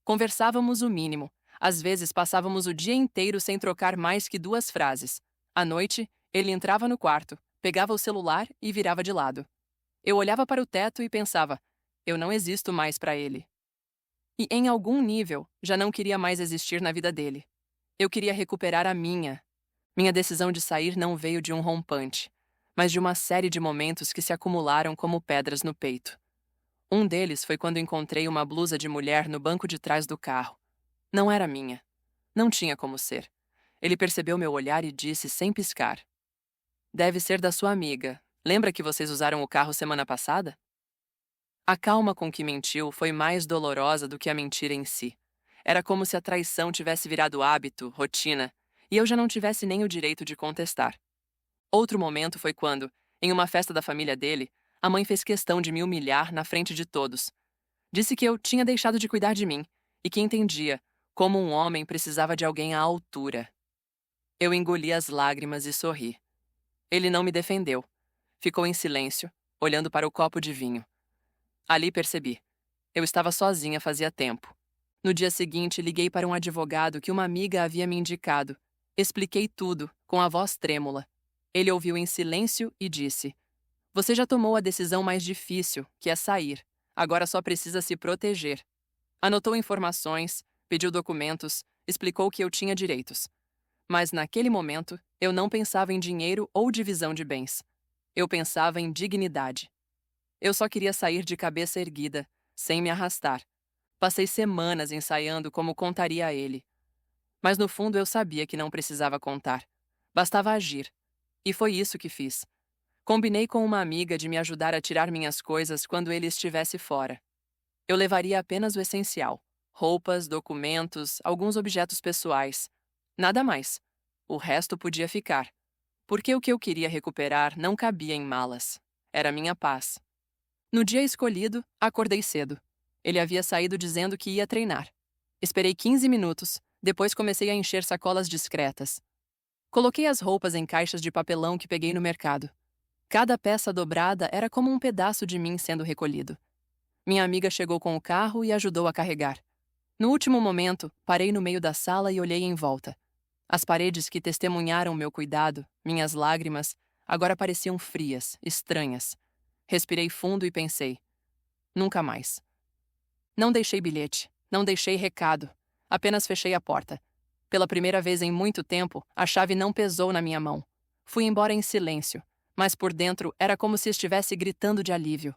Conversávamos o mínimo. Às vezes passávamos o dia inteiro sem trocar mais que 2 frases. À noite, ele entrava no quarto, pegava o celular e virava de lado. Eu olhava para o teto e pensava: eu não existo mais para ele. E, em algum nível, já não queria mais existir na vida dele. Eu queria recuperar a minha. Minha decisão de sair não veio de um rompante, mas de uma série de momentos que se acumularam como pedras no peito. Um deles foi quando encontrei uma blusa de mulher no banco de trás do carro. Não era minha. Não tinha como ser. Ele percebeu meu olhar e disse sem piscar: deve ser da sua amiga. Lembra que vocês usaram o carro semana passada? A calma com que mentiu foi mais dolorosa do que a mentira em si. Era como se a traição tivesse virado hábito, rotina, e eu já não tivesse nem o direito de contestar. Outro momento foi quando, em uma festa da família dele, a mãe fez questão de me humilhar na frente de todos. Disse que eu tinha deixado de cuidar de mim e que entendia como um homem precisava de alguém à altura. Eu engoli as lágrimas e sorri. Ele não me defendeu. Ficou em silêncio, olhando para o copo de vinho. Ali percebi. Eu estava sozinha fazia tempo. No dia seguinte, liguei para um advogado que uma amiga havia me indicado. Expliquei tudo, com a voz trêmula. Ele ouviu em silêncio e disse: você já tomou a decisão mais difícil, que é sair. Agora só precisa se proteger. Anotou informações, pediu documentos, explicou que eu tinha direitos. Mas naquele momento, eu não pensava em dinheiro ou divisão de bens. Eu pensava em dignidade. Eu só queria sair de cabeça erguida, sem me arrastar. Passei semanas ensaiando como contaria a ele. Mas no fundo eu sabia que não precisava contar. Bastava agir. E foi isso que fiz. Combinei com uma amiga de me ajudar a tirar minhas coisas quando ele estivesse fora. Eu levaria apenas o essencial: roupas, documentos, alguns objetos pessoais. Nada mais. O resto podia ficar. Porque o que eu queria recuperar não cabia em malas. Era minha paz. No dia escolhido, acordei cedo. Ele havia saído dizendo que ia treinar. Esperei 15 minutos, depois comecei a encher sacolas discretas. Coloquei as roupas em caixas de papelão que peguei no mercado. Cada peça dobrada era como um pedaço de mim sendo recolhido. Minha amiga chegou com o carro e ajudou a carregar. No último momento, parei no meio da sala e olhei em volta. As paredes que testemunharam meu cuidado, minhas lágrimas, agora pareciam frias, estranhas. Respirei fundo e pensei: nunca mais. Não deixei bilhete, não deixei recado, apenas fechei a porta. Pela primeira vez em muito tempo, a chave não pesou na minha mão. Fui embora em silêncio, mas por dentro era como se estivesse gritando de alívio.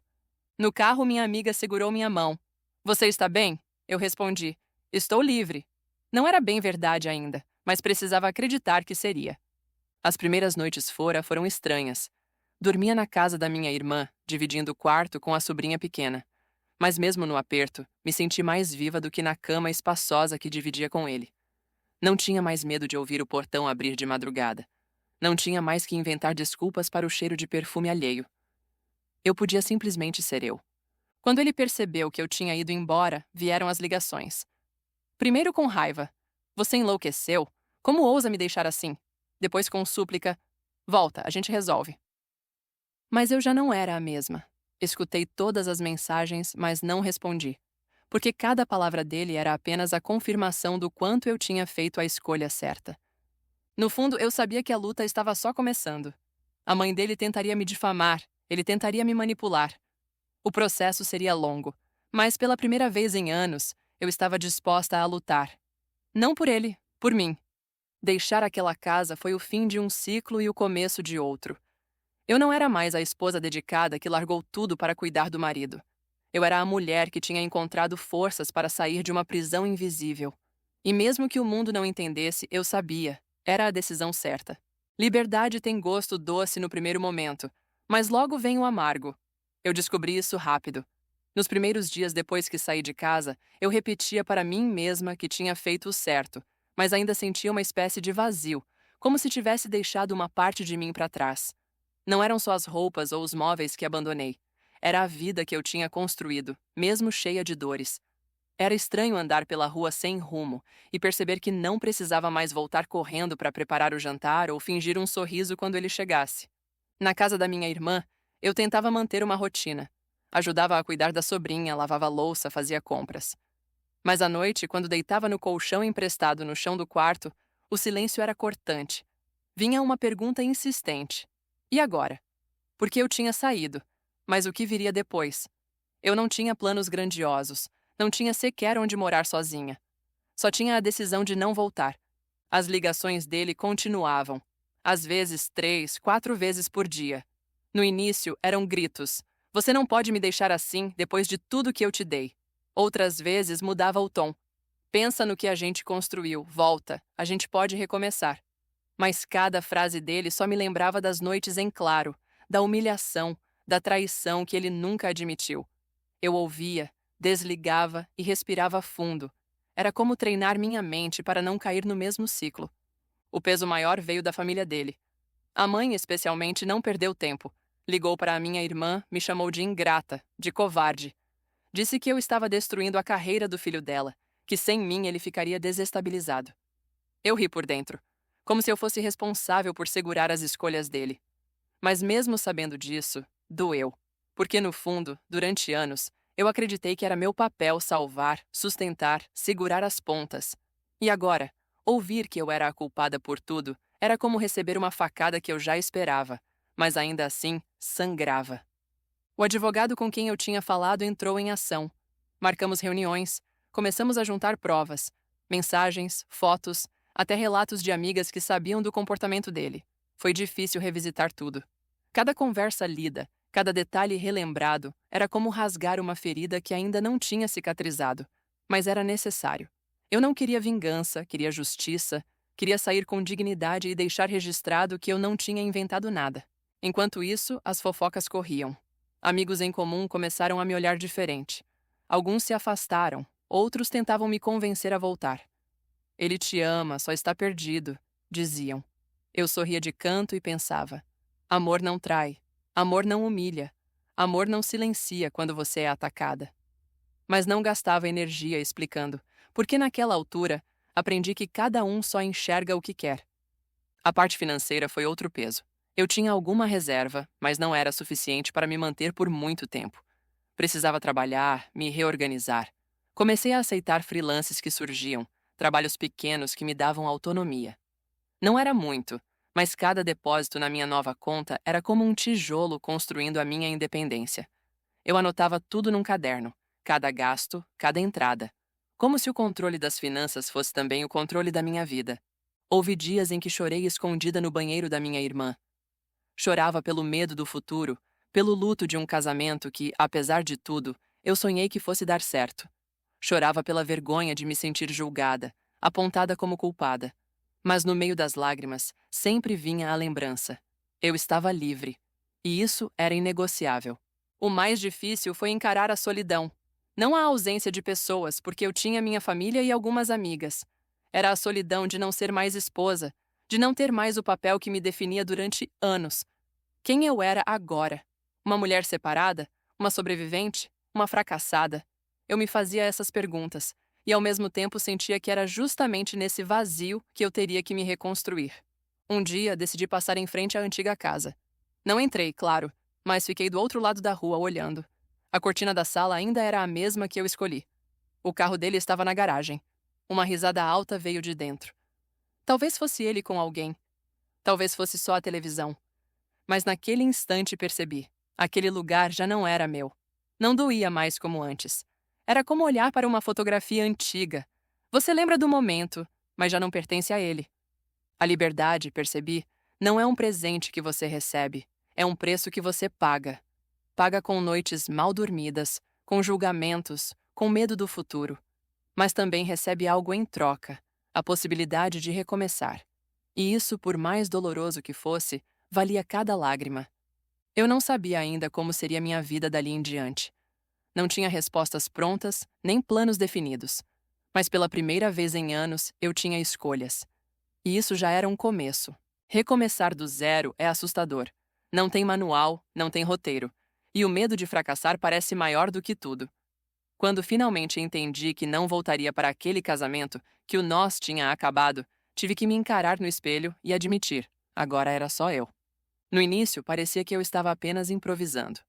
No carro, minha amiga segurou minha mão. Você está bem? Eu respondi: estou livre. Não era bem verdade ainda, mas precisava acreditar que seria. As primeiras noites fora foram estranhas. Dormia na casa da minha irmã, dividindo o quarto com a sobrinha pequena. Mas mesmo no aperto, me senti mais viva do que na cama espaçosa que dividia com ele. Não tinha mais medo de ouvir o portão abrir de madrugada. Não tinha mais que inventar desculpas para o cheiro de perfume alheio. Eu podia simplesmente ser eu. Quando ele percebeu que eu tinha ido embora, vieram as ligações. Primeiro com raiva: você enlouqueceu? Como ousa me deixar assim? Depois com súplica: volta, a gente resolve. Mas eu já não era a mesma. Escutei todas as mensagens, mas não respondi. Porque cada palavra dele era apenas a confirmação do quanto eu tinha feito a escolha certa. No fundo, eu sabia que a luta estava só começando. A mãe dele tentaria me difamar, ele tentaria me manipular. O processo seria longo, mas pela primeira vez em anos, eu estava disposta a lutar. Não por ele, por mim. Deixar aquela casa foi o fim de um ciclo e o começo de outro. Eu não era mais a esposa dedicada que largou tudo para cuidar do marido. Eu era a mulher que tinha encontrado forças para sair de uma prisão invisível. E mesmo que o mundo não entendesse, eu sabia. Era a decisão certa. Liberdade tem gosto doce no primeiro momento, mas logo vem o amargo. Eu descobri isso rápido. Nos primeiros dias depois que saí de casa, eu repetia para mim mesma que tinha feito o certo, mas ainda sentia uma espécie de vazio, como se tivesse deixado uma parte de mim para trás. Não eram só as roupas ou os móveis que abandonei. Era a vida que eu tinha construído, mesmo cheia de dores. Era estranho andar pela rua sem rumo e perceber que não precisava mais voltar correndo para preparar o jantar ou fingir um sorriso quando ele chegasse. Na casa da minha irmã, eu tentava manter uma rotina. Ajudava a cuidar da sobrinha, lavava louça, fazia compras. Mas à noite, quando deitava no colchão emprestado no chão do quarto, o silêncio era cortante. Vinha uma pergunta insistente. E agora? Porque eu tinha saído. Mas o que viria depois? Eu não tinha planos grandiosos. Não tinha sequer onde morar sozinha. Só tinha a decisão de não voltar. As ligações dele continuavam. Às vezes 3, 4 vezes por dia. No início, eram gritos. Você não pode me deixar assim depois de tudo que eu te dei. Outras vezes mudava o tom. Pensa no que a gente construiu, volta, a gente pode recomeçar. Mas cada frase dele só me lembrava das noites em claro, da humilhação, da traição que ele nunca admitiu. Eu ouvia, desligava e respirava fundo. Era como treinar minha mente para não cair no mesmo ciclo. O peso maior veio da família dele. A mãe, especialmente, não perdeu tempo. Ligou para a minha irmã, me chamou de ingrata, de covarde. Disse que eu estava destruindo a carreira do filho dela, que sem mim ele ficaria desestabilizado. Eu ri por dentro, como se eu fosse responsável por segurar as escolhas dele. Mas mesmo sabendo disso, doeu. Porque no fundo, durante anos, eu acreditei que era meu papel salvar, sustentar, segurar as pontas. E agora, ouvir que eu era a culpada por tudo era como receber uma facada que eu já esperava, mas ainda assim sangrava. O advogado com quem eu tinha falado entrou em ação. Marcamos reuniões, começamos a juntar provas, mensagens, fotos, até relatos de amigas que sabiam do comportamento dele. Foi difícil revisitar tudo. Cada conversa lida, cada detalhe relembrado, era como rasgar uma ferida que ainda não tinha cicatrizado, mas era necessário. Eu não queria vingança, queria justiça, queria sair com dignidade e deixar registrado que eu não tinha inventado nada. Enquanto isso, as fofocas corriam. Amigos em comum começaram a me olhar diferente. Alguns se afastaram, outros tentavam me convencer a voltar. Ele te ama, só está perdido, diziam. Eu sorria de canto e pensava: amor não trai, amor não humilha, amor não silencia quando você é atacada. Mas não gastava energia explicando, porque naquela altura aprendi que cada um só enxerga o que quer. A parte financeira foi outro peso. Eu tinha alguma reserva, mas não era suficiente para me manter por muito tempo. Precisava trabalhar, me reorganizar. Comecei a aceitar freelances que surgiam, trabalhos pequenos que me davam autonomia. Não era muito, mas cada depósito na minha nova conta era como um tijolo construindo a minha independência. Eu anotava tudo num caderno, cada gasto, cada entrada, como se o controle das finanças fosse também o controle da minha vida. Houve dias em que chorei escondida no banheiro da minha irmã. Chorava pelo medo do futuro, pelo luto de um casamento que, apesar de tudo, eu sonhei que fosse dar certo. Chorava pela vergonha de me sentir julgada, apontada como culpada. Mas no meio das lágrimas, sempre vinha a lembrança. Eu estava livre. E isso era inegociável. O mais difícil foi encarar a solidão. Não a ausência de pessoas, porque eu tinha minha família e algumas amigas. Era a solidão de não ser mais esposa, de não ter mais o papel que me definia durante anos. Quem eu era agora? Uma mulher separada? Uma sobrevivente? Uma fracassada? Eu me fazia essas perguntas, e ao mesmo tempo sentia que era justamente nesse vazio que eu teria que me reconstruir. Um dia, decidi passar em frente à antiga casa. Não entrei, claro, mas fiquei do outro lado da rua olhando. A cortina da sala ainda era a mesma que eu escolhi. O carro dele estava na garagem. Uma risada alta veio de dentro. Talvez fosse ele com alguém. Talvez fosse só a televisão. Mas naquele instante percebi. Aquele lugar já não era meu. Não doía mais como antes. Era como olhar para uma fotografia antiga. Você lembra do momento, mas já não pertence a ele. A liberdade, percebi, não é um presente que você recebe. É um preço que você paga. Paga com noites mal dormidas, com julgamentos, com medo do futuro. Mas também recebe algo em troca, a possibilidade de recomeçar. E isso, por mais doloroso que fosse, valia cada lágrima. Eu não sabia ainda como seria minha vida dali em diante. Não tinha respostas prontas, nem planos definidos. Mas pela primeira vez em anos, eu tinha escolhas. E isso já era um começo. Recomeçar do zero é assustador. Não tem manual, não tem roteiro. E o medo de fracassar parece maior do que tudo. Quando finalmente entendi que não voltaria para aquele casamento, que o nós tinha acabado, tive que me encarar no espelho e admitir: agora era só eu. No início, parecia que eu estava apenas improvisando.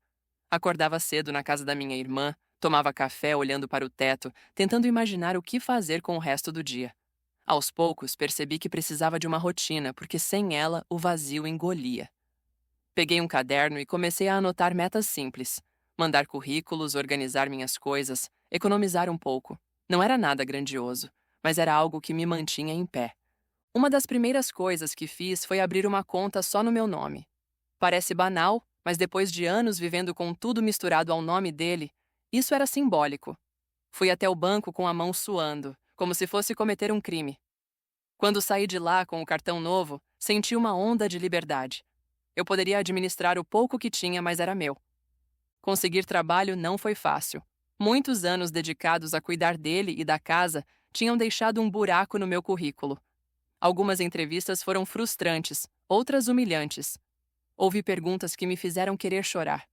Acordava cedo na casa da minha irmã, tomava café olhando para o teto, tentando imaginar o que fazer com o resto do dia. Aos poucos, percebi que precisava de uma rotina, porque sem ela, o vazio engolia. Peguei um caderno e comecei a anotar metas simples. Mandar currículos, organizar minhas coisas, economizar um pouco. Não era nada grandioso, mas era algo que me mantinha em pé. Uma das primeiras coisas que fiz foi abrir uma conta só no meu nome. Parece banal, mas depois de anos vivendo com tudo misturado ao nome dele, isso era simbólico. Fui até o banco com a mão suando, como se fosse cometer um crime. Quando saí de lá com o cartão novo, senti uma onda de liberdade. Eu poderia administrar o pouco que tinha, mas era meu. Conseguir trabalho não foi fácil. Muitos anos dedicados a cuidar dele e da casa tinham deixado um buraco no meu currículo. Algumas entrevistas foram frustrantes, outras humilhantes. Ouvi perguntas que me fizeram querer chorar.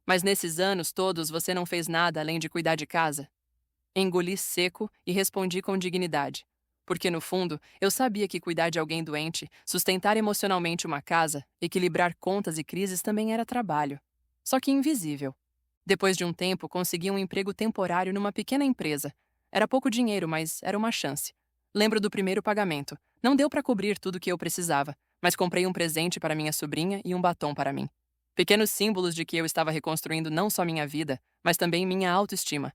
Mas nesses anos todos você não fez nada além de cuidar de casa? Engoli seco e respondi com dignidade. Porque, no fundo, eu sabia que cuidar de alguém doente, sustentar emocionalmente uma casa, equilibrar contas e crises também era trabalho. Só que invisível. Depois de um tempo, consegui um emprego temporário numa pequena empresa. Era pouco dinheiro, mas era uma chance. Lembro do primeiro pagamento. Não deu para cobrir tudo o que eu precisava, mas comprei um presente para minha sobrinha e um batom para mim. Pequenos símbolos de que eu estava reconstruindo não só minha vida, mas também minha autoestima.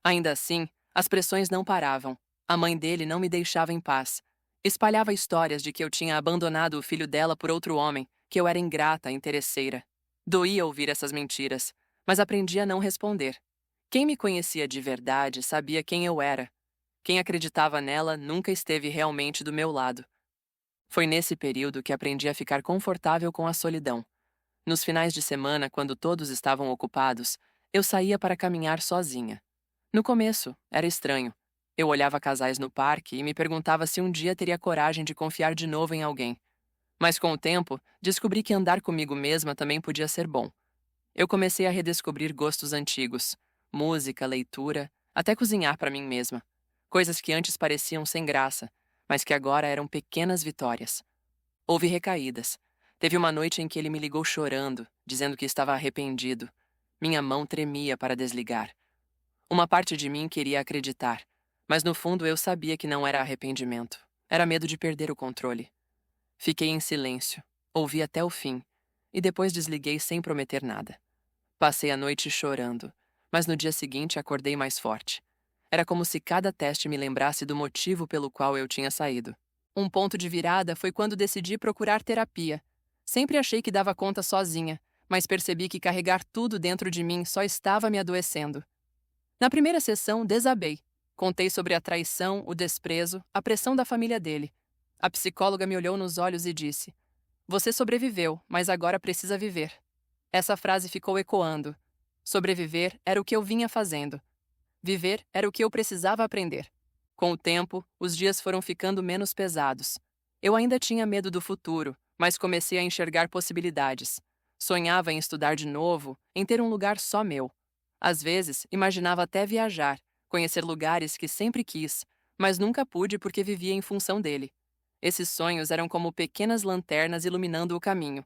Ainda assim, as pressões não paravam. A mãe dele não me deixava em paz. Espalhava histórias de que eu tinha abandonado o filho dela por outro homem, que eu era ingrata, interesseira. Doía ouvir essas mentiras, mas aprendi a não responder. Quem me conhecia de verdade sabia quem eu era. Quem acreditava nela nunca esteve realmente do meu lado. Foi nesse período que aprendi a ficar confortável com a solidão. Nos finais de semana, quando todos estavam ocupados, eu saía para caminhar sozinha. No começo, era estranho. Eu olhava casais no parque e me perguntava se um dia teria coragem de confiar de novo em alguém. Mas com o tempo, descobri que andar comigo mesma também podia ser bom. Eu comecei a redescobrir gostos antigos, música, leitura, até cozinhar para mim mesma. Coisas que antes pareciam sem graça, mas que agora eram pequenas vitórias. Houve recaídas. Teve uma noite em que ele me ligou chorando, dizendo que estava arrependido. Minha mão tremia para desligar. Uma parte de mim queria acreditar, mas no fundo eu sabia que não era arrependimento. Era medo de perder o controle. Fiquei em silêncio, ouvi até o fim, e depois desliguei sem prometer nada. Passei a noite chorando, mas no dia seguinte acordei mais forte. Era como se cada teste me lembrasse do motivo pelo qual eu tinha saído. Um ponto de virada foi quando decidi procurar terapia. Sempre achei que dava conta sozinha, mas percebi que carregar tudo dentro de mim só estava me adoecendo. Na primeira sessão, desabei. Contei sobre a traição, o desprezo, a pressão da família dele. A psicóloga me olhou nos olhos e disse: "Você sobreviveu, mas agora precisa viver." Essa frase ficou ecoando. Sobreviver era o que eu vinha fazendo. Viver era o que eu precisava aprender. Com o tempo, os dias foram ficando menos pesados. Eu ainda tinha medo do futuro, mas comecei a enxergar possibilidades. Sonhava em estudar de novo, em ter um lugar só meu. Às vezes, imaginava até viajar, conhecer lugares que sempre quis, mas nunca pude porque vivia em função dele. Esses sonhos eram como pequenas lanternas iluminando o caminho.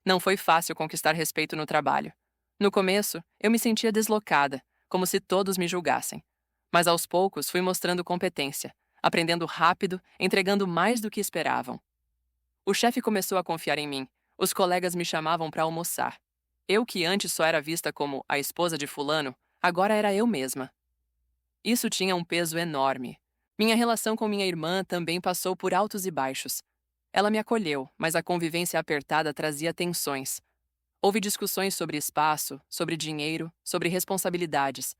Não foi fácil conquistar respeito no trabalho. No começo, eu me sentia deslocada, como se todos me julgassem. Mas aos poucos fui mostrando competência, aprendendo rápido, entregando mais do que esperavam. O chefe começou a confiar em mim. Os colegas me chamavam para almoçar. Eu, que antes só era vista como a esposa de fulano, agora era eu mesma. Isso tinha um peso enorme. Minha relação com minha irmã também passou por altos e baixos. Ela me acolheu, mas a convivência apertada trazia tensões. Houve discussões sobre espaço, sobre dinheiro, sobre responsabilidades.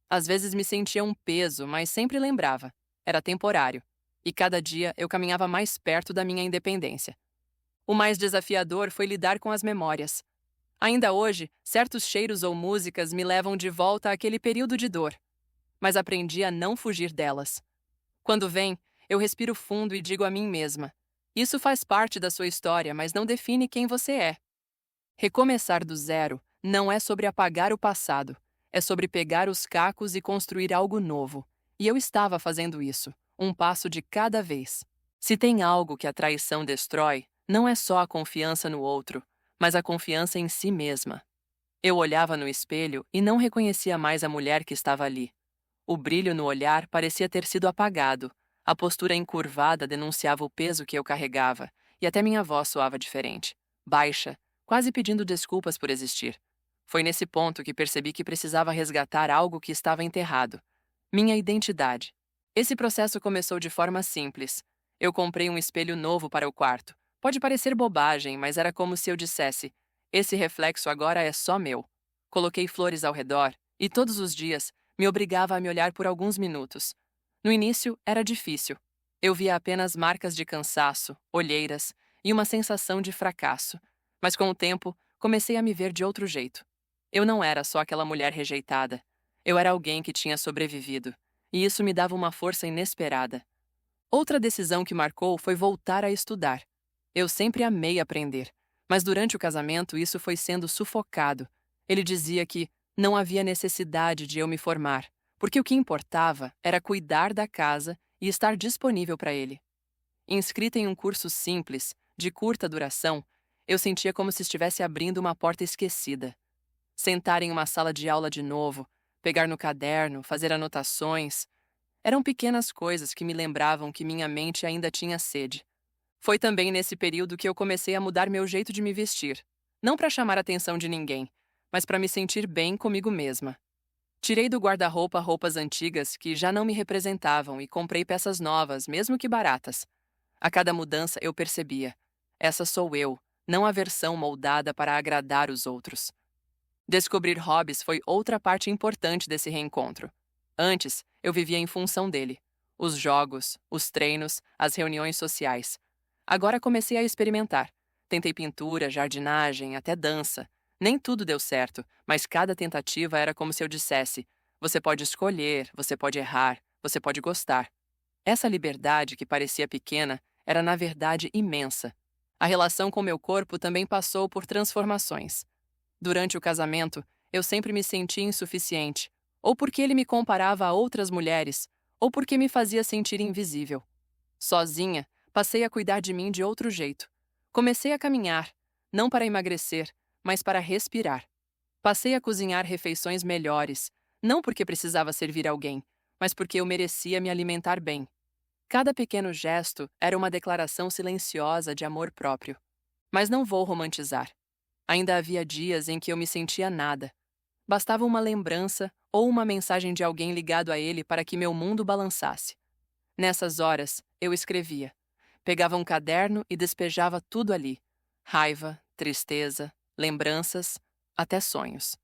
Às vezes me sentia um peso, mas sempre lembrava. Era temporário. E cada dia eu caminhava mais perto da minha independência. O mais desafiador foi lidar com as memórias. Ainda hoje, certos cheiros ou músicas me levam de volta àquele período de dor. Mas aprendi a não fugir delas. Quando vem, eu respiro fundo e digo a mim mesma: isso faz parte da sua história, mas não define quem você é. Recomeçar do zero não é sobre apagar o passado, é sobre pegar os cacos e construir algo novo. E eu estava fazendo isso, um passo de cada vez. Se tem algo que a traição destrói, não é só a confiança no outro, mas a confiança em si mesma. Eu olhava no espelho e não reconhecia mais a mulher que estava ali. O brilho no olhar parecia ter sido apagado, a postura encurvada denunciava o peso que eu carregava, e até minha voz soava diferente, baixa, quase pedindo desculpas por existir. Foi nesse ponto que percebi que precisava resgatar algo que estava enterrado: minha identidade. Esse processo começou de forma simples. Eu comprei um espelho novo para o quarto. Pode parecer bobagem, mas era como se eu dissesse: esse reflexo agora é só meu. Coloquei flores ao redor e todos os dias me obrigava a me olhar por alguns minutos. No início, era difícil. Eu via apenas marcas de cansaço, olheiras e uma sensação de fracasso. Mas com o tempo, comecei a me ver de outro jeito. Eu não era só aquela mulher rejeitada. Eu era alguém que tinha sobrevivido, e isso me dava uma força inesperada. Outra decisão que marcou foi voltar a estudar. Eu sempre amei aprender, mas durante o casamento isso foi sendo sufocado. Ele dizia que não havia necessidade de eu me formar, porque o que importava era cuidar da casa e estar disponível para ele. Inscrita em um curso simples, de curta duração, eu sentia como se estivesse abrindo uma porta esquecida. Sentar em uma sala de aula de novo, pegar no caderno, fazer anotações. Eram pequenas coisas que me lembravam que minha mente ainda tinha sede. Foi também nesse período que eu comecei a mudar meu jeito de me vestir. Não para chamar a atenção de ninguém, mas para me sentir bem comigo mesma. Tirei do guarda-roupa roupas antigas que já não me representavam e comprei peças novas, mesmo que baratas. A cada mudança eu percebia: essa sou eu, não a versão moldada para agradar os outros. Descobrir hobbies foi outra parte importante desse reencontro. Antes, eu vivia em função dele. Os jogos, os treinos, as reuniões sociais. Agora comecei a experimentar. Tentei pintura, jardinagem, até dança. Nem tudo deu certo, mas cada tentativa era como se eu dissesse: você pode escolher, você pode errar, você pode gostar. Essa liberdade, que parecia pequena, era na verdade imensa. A relação com meu corpo também passou por transformações. Durante o casamento, eu sempre me senti insuficiente, ou porque ele me comparava a outras mulheres, ou porque me fazia sentir invisível. Sozinha, passei a cuidar de mim de outro jeito. Comecei a caminhar, não para emagrecer, mas para respirar. Passei a cozinhar refeições melhores, não porque precisava servir alguém, mas porque eu merecia me alimentar bem. Cada pequeno gesto era uma declaração silenciosa de amor próprio. Mas não vou romantizar. Ainda havia dias em que eu me sentia nada. Bastava uma lembrança ou uma mensagem de alguém ligado a ele para que meu mundo balançasse. Nessas horas, eu escrevia. Pegava um caderno e despejava tudo ali: raiva, tristeza, lembranças, até sonhos.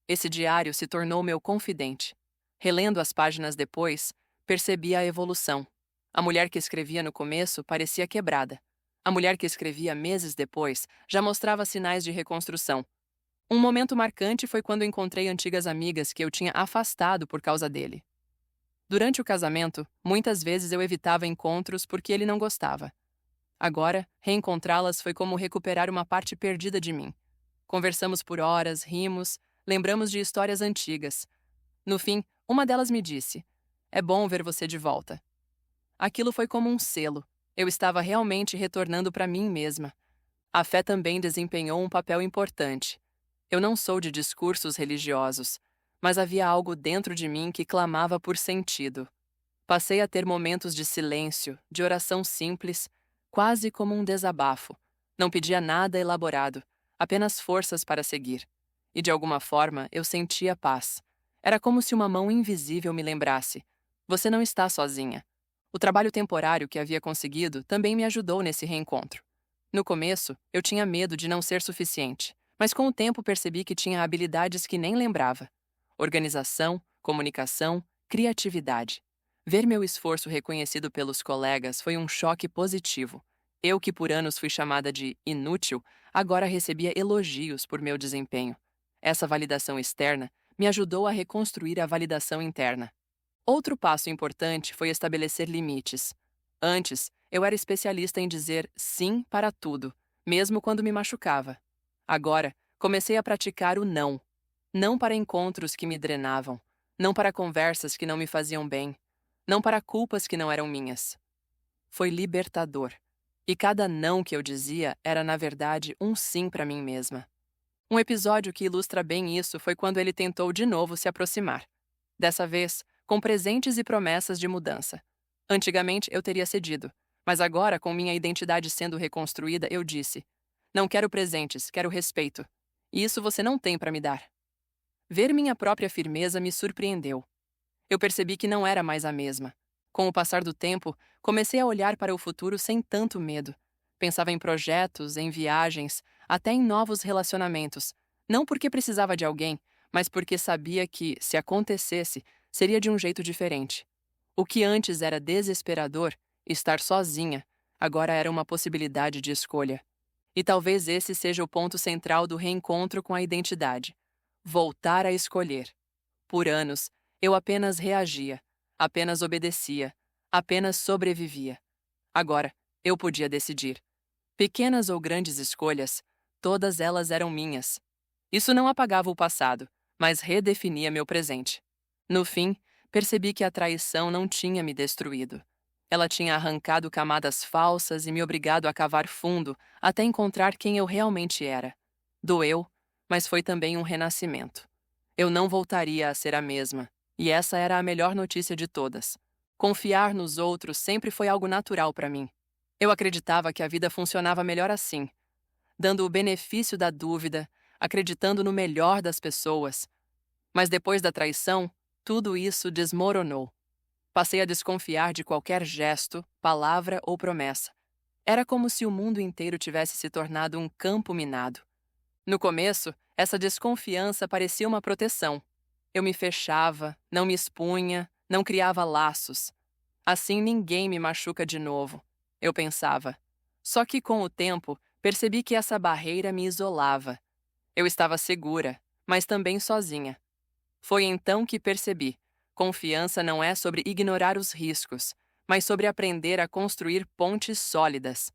Esse diário se tornou meu confidente. Relendo as páginas depois, percebi a evolução. A mulher que escrevia no começo parecia quebrada. A mulher que escrevia meses depois já mostrava sinais de reconstrução. Um momento marcante foi quando encontrei antigas amigas que eu tinha afastado por causa dele. Durante o casamento, muitas vezes eu evitava encontros porque ele não gostava. Agora, reencontrá-las foi como recuperar uma parte perdida de mim. Conversamos por horas, rimos, lembramos de histórias antigas. No fim, uma delas me disse: "É bom ver você de volta." Aquilo foi como um selo. Eu estava realmente retornando para mim mesma. A fé também desempenhou um papel importante. Eu não sou de discursos religiosos, mas havia algo dentro de mim que clamava por sentido. Passei a ter momentos de silêncio, de oração simples, quase como um desabafo. Não pedia nada elaborado, apenas forças para seguir. E de alguma forma eu sentia paz. Era como se uma mão invisível me lembrasse: você não está sozinha. O trabalho temporário que havia conseguido também me ajudou nesse reencontro. No começo, eu tinha medo de não ser suficiente, mas com o tempo percebi que tinha habilidades que nem lembrava: organização, comunicação, criatividade. Ver meu esforço reconhecido pelos colegas foi um choque positivo. Eu, que por anos fui chamada de inútil, agora recebia elogios por meu desempenho. Essa validação externa me ajudou a reconstruir a validação interna. Outro passo importante foi estabelecer limites. Antes, eu era especialista em dizer sim para tudo, mesmo quando me machucava. Agora, comecei a praticar o não. Não para encontros que me drenavam, não para conversas que não me faziam bem, não para culpas que não eram minhas. Foi libertador. E cada não que eu dizia era, na verdade, um sim para mim mesma. Um episódio que ilustra bem isso foi quando ele tentou de novo se aproximar. Dessa vez, com presentes e promessas de mudança. Antigamente eu teria cedido, mas agora, com minha identidade sendo reconstruída, eu disse: não quero presentes, quero respeito. E isso você não tem para me dar. Ver minha própria firmeza me surpreendeu. Eu percebi que não era mais a mesma. Com o passar do tempo, comecei a olhar para o futuro sem tanto medo. Pensava em projetos, em viagens, até em novos relacionamentos. Não porque precisava de alguém, mas porque sabia que, se acontecesse, seria de um jeito diferente. O que antes era desesperador, estar sozinha, agora era uma possibilidade de escolha. E talvez esse seja o ponto central do reencontro com a identidade. Voltar a escolher. Por anos, eu apenas reagia, apenas obedecia, apenas sobrevivia. Agora, eu podia decidir. Pequenas ou grandes escolhas, todas elas eram minhas. Isso não apagava o passado, mas redefinia meu presente. No fim, percebi que a traição não tinha me destruído. Ela tinha arrancado camadas falsas e me obrigado a cavar fundo até encontrar quem eu realmente era. Doeu, mas foi também um renascimento. Eu não voltaria a ser a mesma, e essa era a melhor notícia de todas. Confiar nos outros sempre foi algo natural para mim. Eu acreditava que a vida funcionava melhor assim, dando o benefício da dúvida, acreditando no melhor das pessoas. Mas depois da traição, tudo isso desmoronou. Passei a desconfiar de qualquer gesto, palavra ou promessa. Era como se o mundo inteiro tivesse se tornado um campo minado. No começo, essa desconfiança parecia uma proteção. Eu me fechava, não me expunha, não criava laços. Assim ninguém me machuca de novo, eu pensava. Só que com o tempo, percebi que essa barreira me isolava. Eu estava segura, mas também sozinha. Foi então que percebi: confiança não é sobre ignorar os riscos, mas sobre aprender a construir pontes sólidas.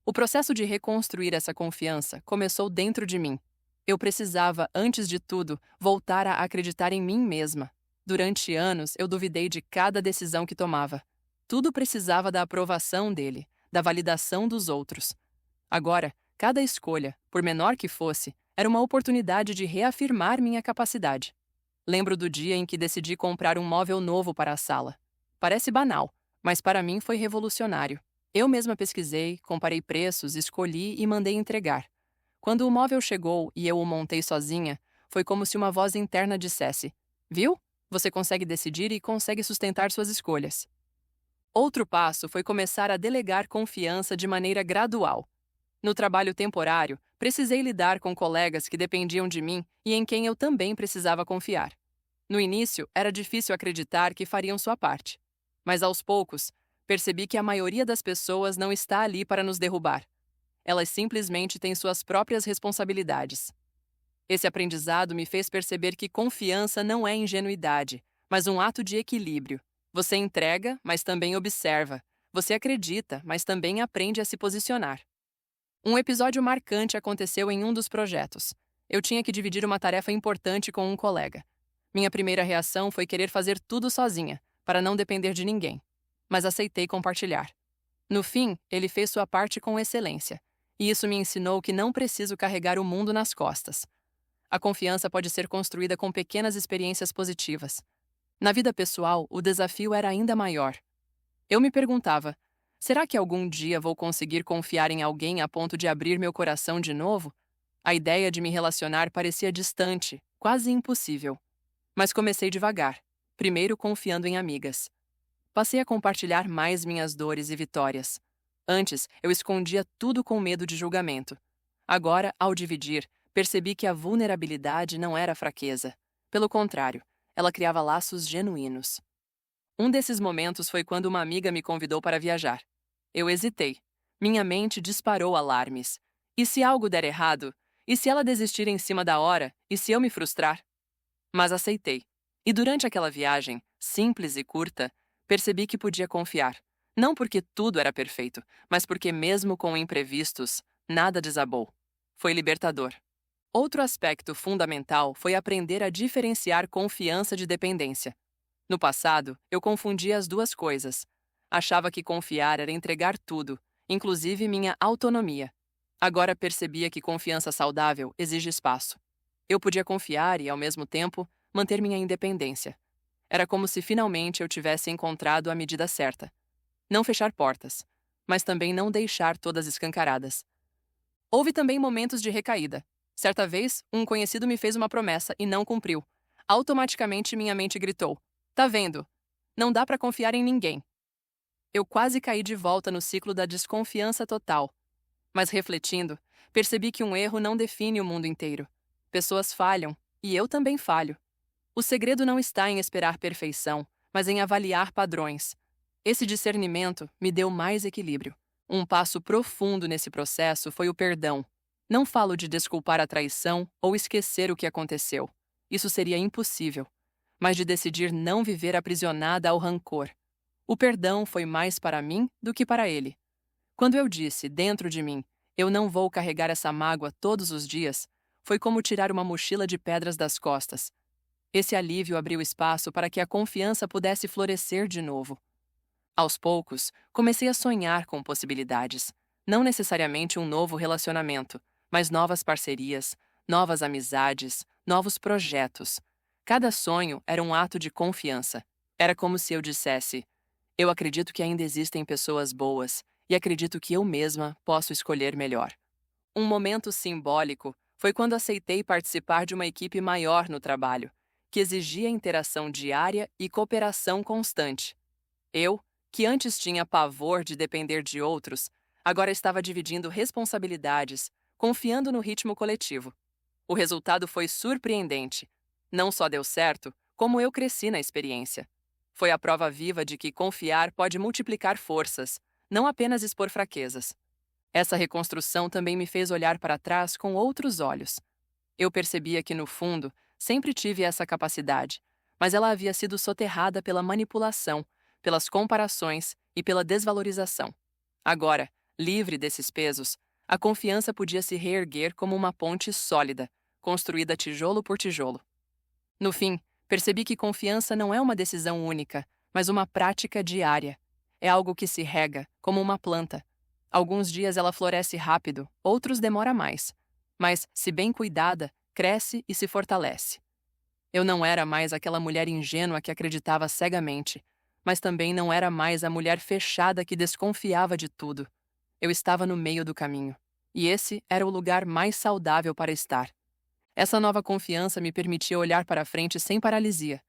O processo de reconstruir essa confiança começou dentro de mim. Eu precisava, antes de tudo, voltar a acreditar em mim mesma. Durante anos, eu duvidei de cada decisão que tomava. Tudo precisava da aprovação dele, da validação dos outros. Agora, cada escolha, por menor que fosse, era uma oportunidade de reafirmar minha capacidade. Lembro do dia em que decidi comprar um móvel novo para a sala. Parece banal, mas para mim foi revolucionário. Eu mesma pesquisei, comparei preços, escolhi e mandei entregar. Quando o móvel chegou e eu o montei sozinha, foi como se uma voz interna dissesse: viu? Você consegue decidir e consegue sustentar suas escolhas. Outro passo foi começar a delegar confiança de maneira gradual. No trabalho temporário, precisei lidar com colegas que dependiam de mim e em quem eu também precisava confiar. No início, era difícil acreditar que fariam sua parte. Mas aos poucos, percebi que a maioria das pessoas não está ali para nos derrubar. Elas simplesmente têm suas próprias responsabilidades. Esse aprendizado me fez perceber que confiança não é ingenuidade, mas um ato de equilíbrio. Você entrega, mas também observa. Você acredita, mas também aprende a se posicionar. Um episódio marcante aconteceu em um dos projetos. Eu tinha que dividir uma tarefa importante com um colega. Minha primeira reação foi querer fazer tudo sozinha, para não depender de ninguém. Mas aceitei compartilhar. No fim, ele fez sua parte com excelência. E isso me ensinou que não preciso carregar o mundo nas costas. A confiança pode ser construída com pequenas experiências positivas. Na vida pessoal, o desafio era ainda maior. Eu me perguntava: será que algum dia vou conseguir confiar em alguém a ponto de abrir meu coração de novo? A ideia de me relacionar parecia distante, quase impossível. Mas comecei devagar, primeiro confiando em amigas. Passei a compartilhar mais minhas dores e vitórias. Antes, eu escondia tudo com medo de julgamento. Agora, ao dividir, percebi que a vulnerabilidade não era fraqueza. Pelo contrário, ela criava laços genuínos. Um desses momentos foi quando uma amiga me convidou para viajar. Eu hesitei. Minha mente disparou alarmes. E se algo der errado? E se ela desistir em cima da hora? E se eu me frustrar? Mas aceitei. E durante aquela viagem, simples e curta, percebi que podia confiar. Não porque tudo era perfeito, mas porque, mesmo com imprevistos, nada desabou. Foi libertador. Outro aspecto fundamental foi aprender a diferenciar confiança de dependência. No passado, eu confundia as duas coisas. Achava que confiar era entregar tudo, inclusive minha autonomia. Agora percebia que confiança saudável exige espaço. Eu podia confiar e, ao mesmo tempo, manter minha independência. Era como se finalmente eu tivesse encontrado a medida certa. Não fechar portas, mas também não deixar todas escancaradas. Houve também momentos de recaída. Certa vez, um conhecido me fez uma promessa e não cumpriu. Automaticamente minha mente gritou: "Tá vendo? Não dá pra confiar em ninguém." Eu quase caí de volta no ciclo da desconfiança total. Mas refletindo, percebi que um erro não define o mundo inteiro. Pessoas falham, e eu também falho. O segredo não está em esperar perfeição, mas em avaliar padrões. Esse discernimento me deu mais equilíbrio. Um passo profundo nesse processo foi o perdão. Não falo de desculpar a traição ou esquecer o que aconteceu. Isso seria impossível. Mas de decidir não viver aprisionada ao rancor. O perdão foi mais para mim do que para ele. Quando eu disse, dentro de mim, eu não vou carregar essa mágoa todos os dias, foi como tirar uma mochila de pedras das costas. Esse alívio abriu espaço para que a confiança pudesse florescer de novo. Aos poucos, comecei a sonhar com possibilidades. Não necessariamente um novo relacionamento, mas novas parcerias, novas amizades, novos projetos. Cada sonho era um ato de confiança. Era como se eu dissesse: eu acredito que ainda existem pessoas boas e acredito que eu mesma posso escolher melhor. Um momento simbólico foi quando aceitei participar de uma equipe maior no trabalho, que exigia interação diária e cooperação constante. Eu, que antes tinha pavor de depender de outros, agora estava dividindo responsabilidades, confiando no ritmo coletivo. O resultado foi surpreendente. Não só deu certo, como eu cresci na experiência. Foi a prova viva de que confiar pode multiplicar forças, não apenas expor fraquezas. Essa reconstrução também me fez olhar para trás com outros olhos. Eu percebia que, no fundo, sempre tive essa capacidade, mas ela havia sido soterrada pela manipulação, pelas comparações e pela desvalorização. Agora, livre desses pesos, a confiança podia se reerguer como uma ponte sólida, construída tijolo por tijolo. No fim, percebi que confiança não é uma decisão única, mas uma prática diária. É algo que se rega, como uma planta. Alguns dias ela floresce rápido, outros demora mais. Mas, se bem cuidada, cresce e se fortalece. Eu não era mais aquela mulher ingênua que acreditava cegamente, mas também não era mais a mulher fechada que desconfiava de tudo. Eu estava no meio do caminho, e esse era o lugar mais saudável para estar. Essa nova confiança me permitia olhar para frente sem paralisia.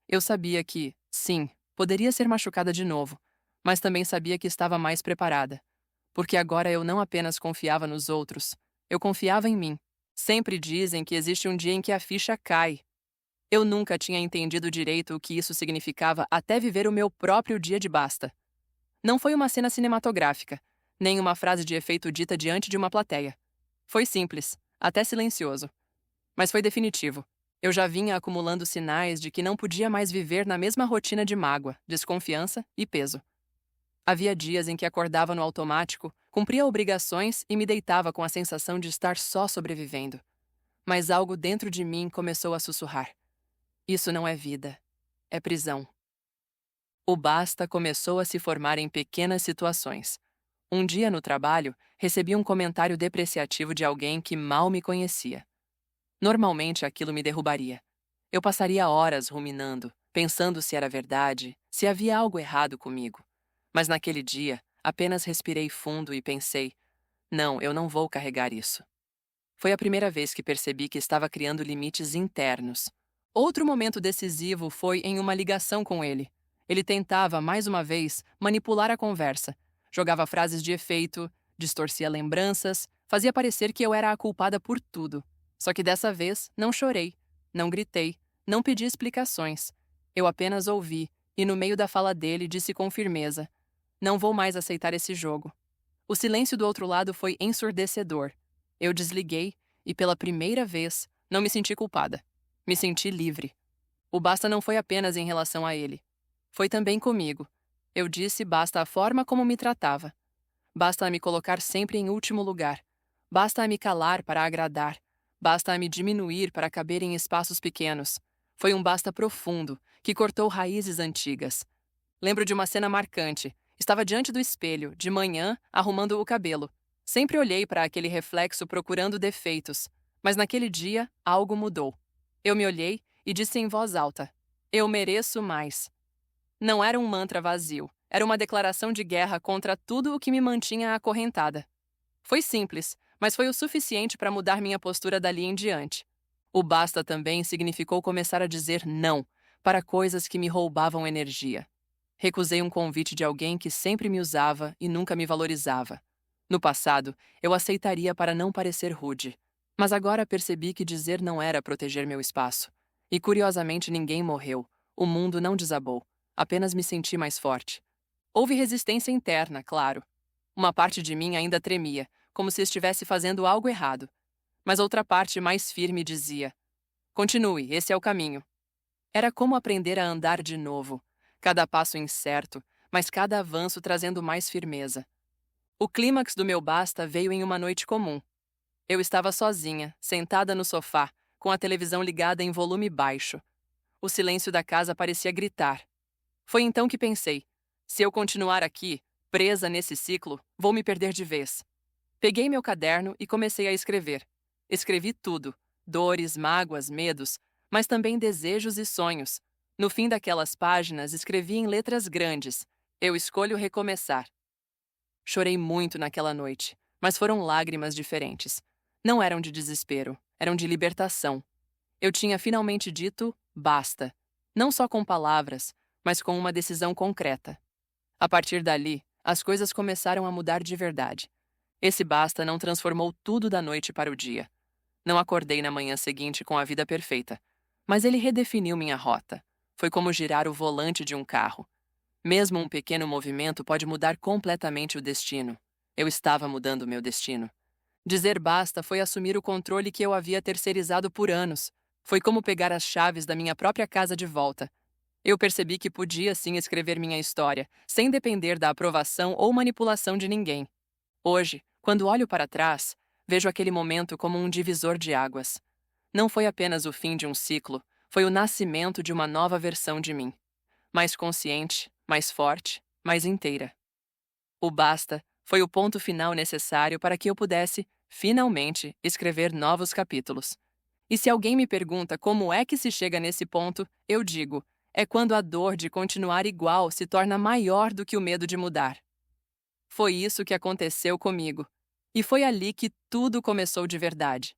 Eu sabia que, sim, poderia ser machucada de novo, mas também sabia que estava mais preparada. Porque agora eu não apenas confiava nos outros, eu confiava em mim. Sempre dizem que existe um dia em que a ficha cai. Eu nunca tinha entendido direito o que isso significava até viver o meu próprio dia de basta. Não foi uma cena cinematográfica, nem uma frase de efeito dita diante de uma plateia. Foi simples, até silencioso. Mas foi definitivo. Eu já vinha acumulando sinais de que não podia mais viver na mesma rotina de mágoa, desconfiança e peso. Havia dias em que acordava no automático, cumpria obrigações e me deitava com a sensação de estar só sobrevivendo. Mas algo dentro de mim começou a sussurrar. Isso não é vida, é prisão. O basta começou a se formar em pequenas situações. Um dia no trabalho, recebi um comentário depreciativo de alguém que mal me conhecia. Normalmente aquilo me derrubaria. Eu passaria horas ruminando, pensando se era verdade, se havia algo errado comigo. Mas naquele dia, apenas respirei fundo e pensei: não, eu não vou carregar isso. Foi a primeira vez que percebi que estava criando limites internos. Outro momento decisivo foi em uma ligação com ele. Ele tentava, mais uma vez, manipular a conversa. Jogava frases de efeito, distorcia lembranças, fazia parecer que eu era a culpada por tudo. Só que dessa vez, não chorei, não gritei, não pedi explicações. Eu apenas ouvi, e no meio da fala dele disse com firmeza: não vou mais aceitar esse jogo. O silêncio do outro lado foi ensurdecedor. Eu desliguei e, pela primeira vez, não me senti culpada. Me senti livre. O basta não foi apenas em relação a ele. Foi também comigo. Eu disse basta à forma como me tratava. Basta a me colocar sempre em último lugar. Basta a me calar para agradar. Basta a me diminuir para caber em espaços pequenos. Foi um basta profundo, que cortou raízes antigas. Lembro de uma cena marcante. Estava diante do espelho, de manhã, arrumando o cabelo. Sempre olhei para aquele reflexo procurando defeitos. Mas naquele dia, algo mudou. Eu me olhei e disse em voz alta: eu mereço mais. Não era um mantra vazio. Era uma declaração de guerra contra tudo o que me mantinha acorrentada. Foi simples, mas foi o suficiente para mudar minha postura dali em diante. O basta também significou começar a dizer não para coisas que me roubavam energia. Recusei um convite de alguém que sempre me usava e nunca me valorizava. No passado, eu aceitaria para não parecer rude. Mas agora percebi que dizer não era proteger meu espaço. E curiosamente ninguém morreu. O mundo não desabou. Apenas me senti mais forte. Houve resistência interna, claro. Uma parte de mim ainda tremia, como se estivesse fazendo algo errado. Mas outra parte mais firme dizia: continue, esse é o caminho. Era como aprender a andar de novo, cada passo incerto, mas cada avanço trazendo mais firmeza. O clímax do meu basta veio em uma noite comum. Eu estava sozinha, sentada no sofá, com a televisão ligada em volume baixo. O silêncio da casa parecia gritar. Foi então que pensei: se eu continuar aqui, presa nesse ciclo, vou me perder de vez. Peguei meu caderno e comecei a escrever. Escrevi tudo: dores, mágoas, medos, mas também desejos e sonhos. No fim daquelas páginas, escrevi em letras grandes: eu escolho recomeçar. Chorei muito naquela noite, mas foram lágrimas diferentes. Não eram de desespero, eram de libertação. Eu tinha finalmente dito basta, não só com palavras, mas com uma decisão concreta. A partir dali, as coisas começaram a mudar de verdade. Esse basta não transformou tudo da noite para o dia. Não acordei na manhã seguinte com a vida perfeita, mas ele redefiniu minha rota. Foi como girar o volante de um carro. Mesmo um pequeno movimento pode mudar completamente o destino. Eu estava mudando meu destino. Dizer basta foi assumir o controle que eu havia terceirizado por anos. Foi como pegar as chaves da minha própria casa de volta. Eu percebi que podia sim escrever minha história, sem depender da aprovação ou manipulação de ninguém. Hoje, quando olho para trás, vejo aquele momento como um divisor de águas. Não foi apenas o fim de um ciclo, foi o nascimento de uma nova versão de mim. Mais consciente, mais forte, mais inteira. O basta foi o ponto final necessário para que eu pudesse, finalmente, escrever novos capítulos. E se alguém me pergunta como é que se chega nesse ponto, eu digo: é quando a dor de continuar igual se torna maior do que o medo de mudar. Foi isso que aconteceu comigo. E foi ali que tudo começou de verdade.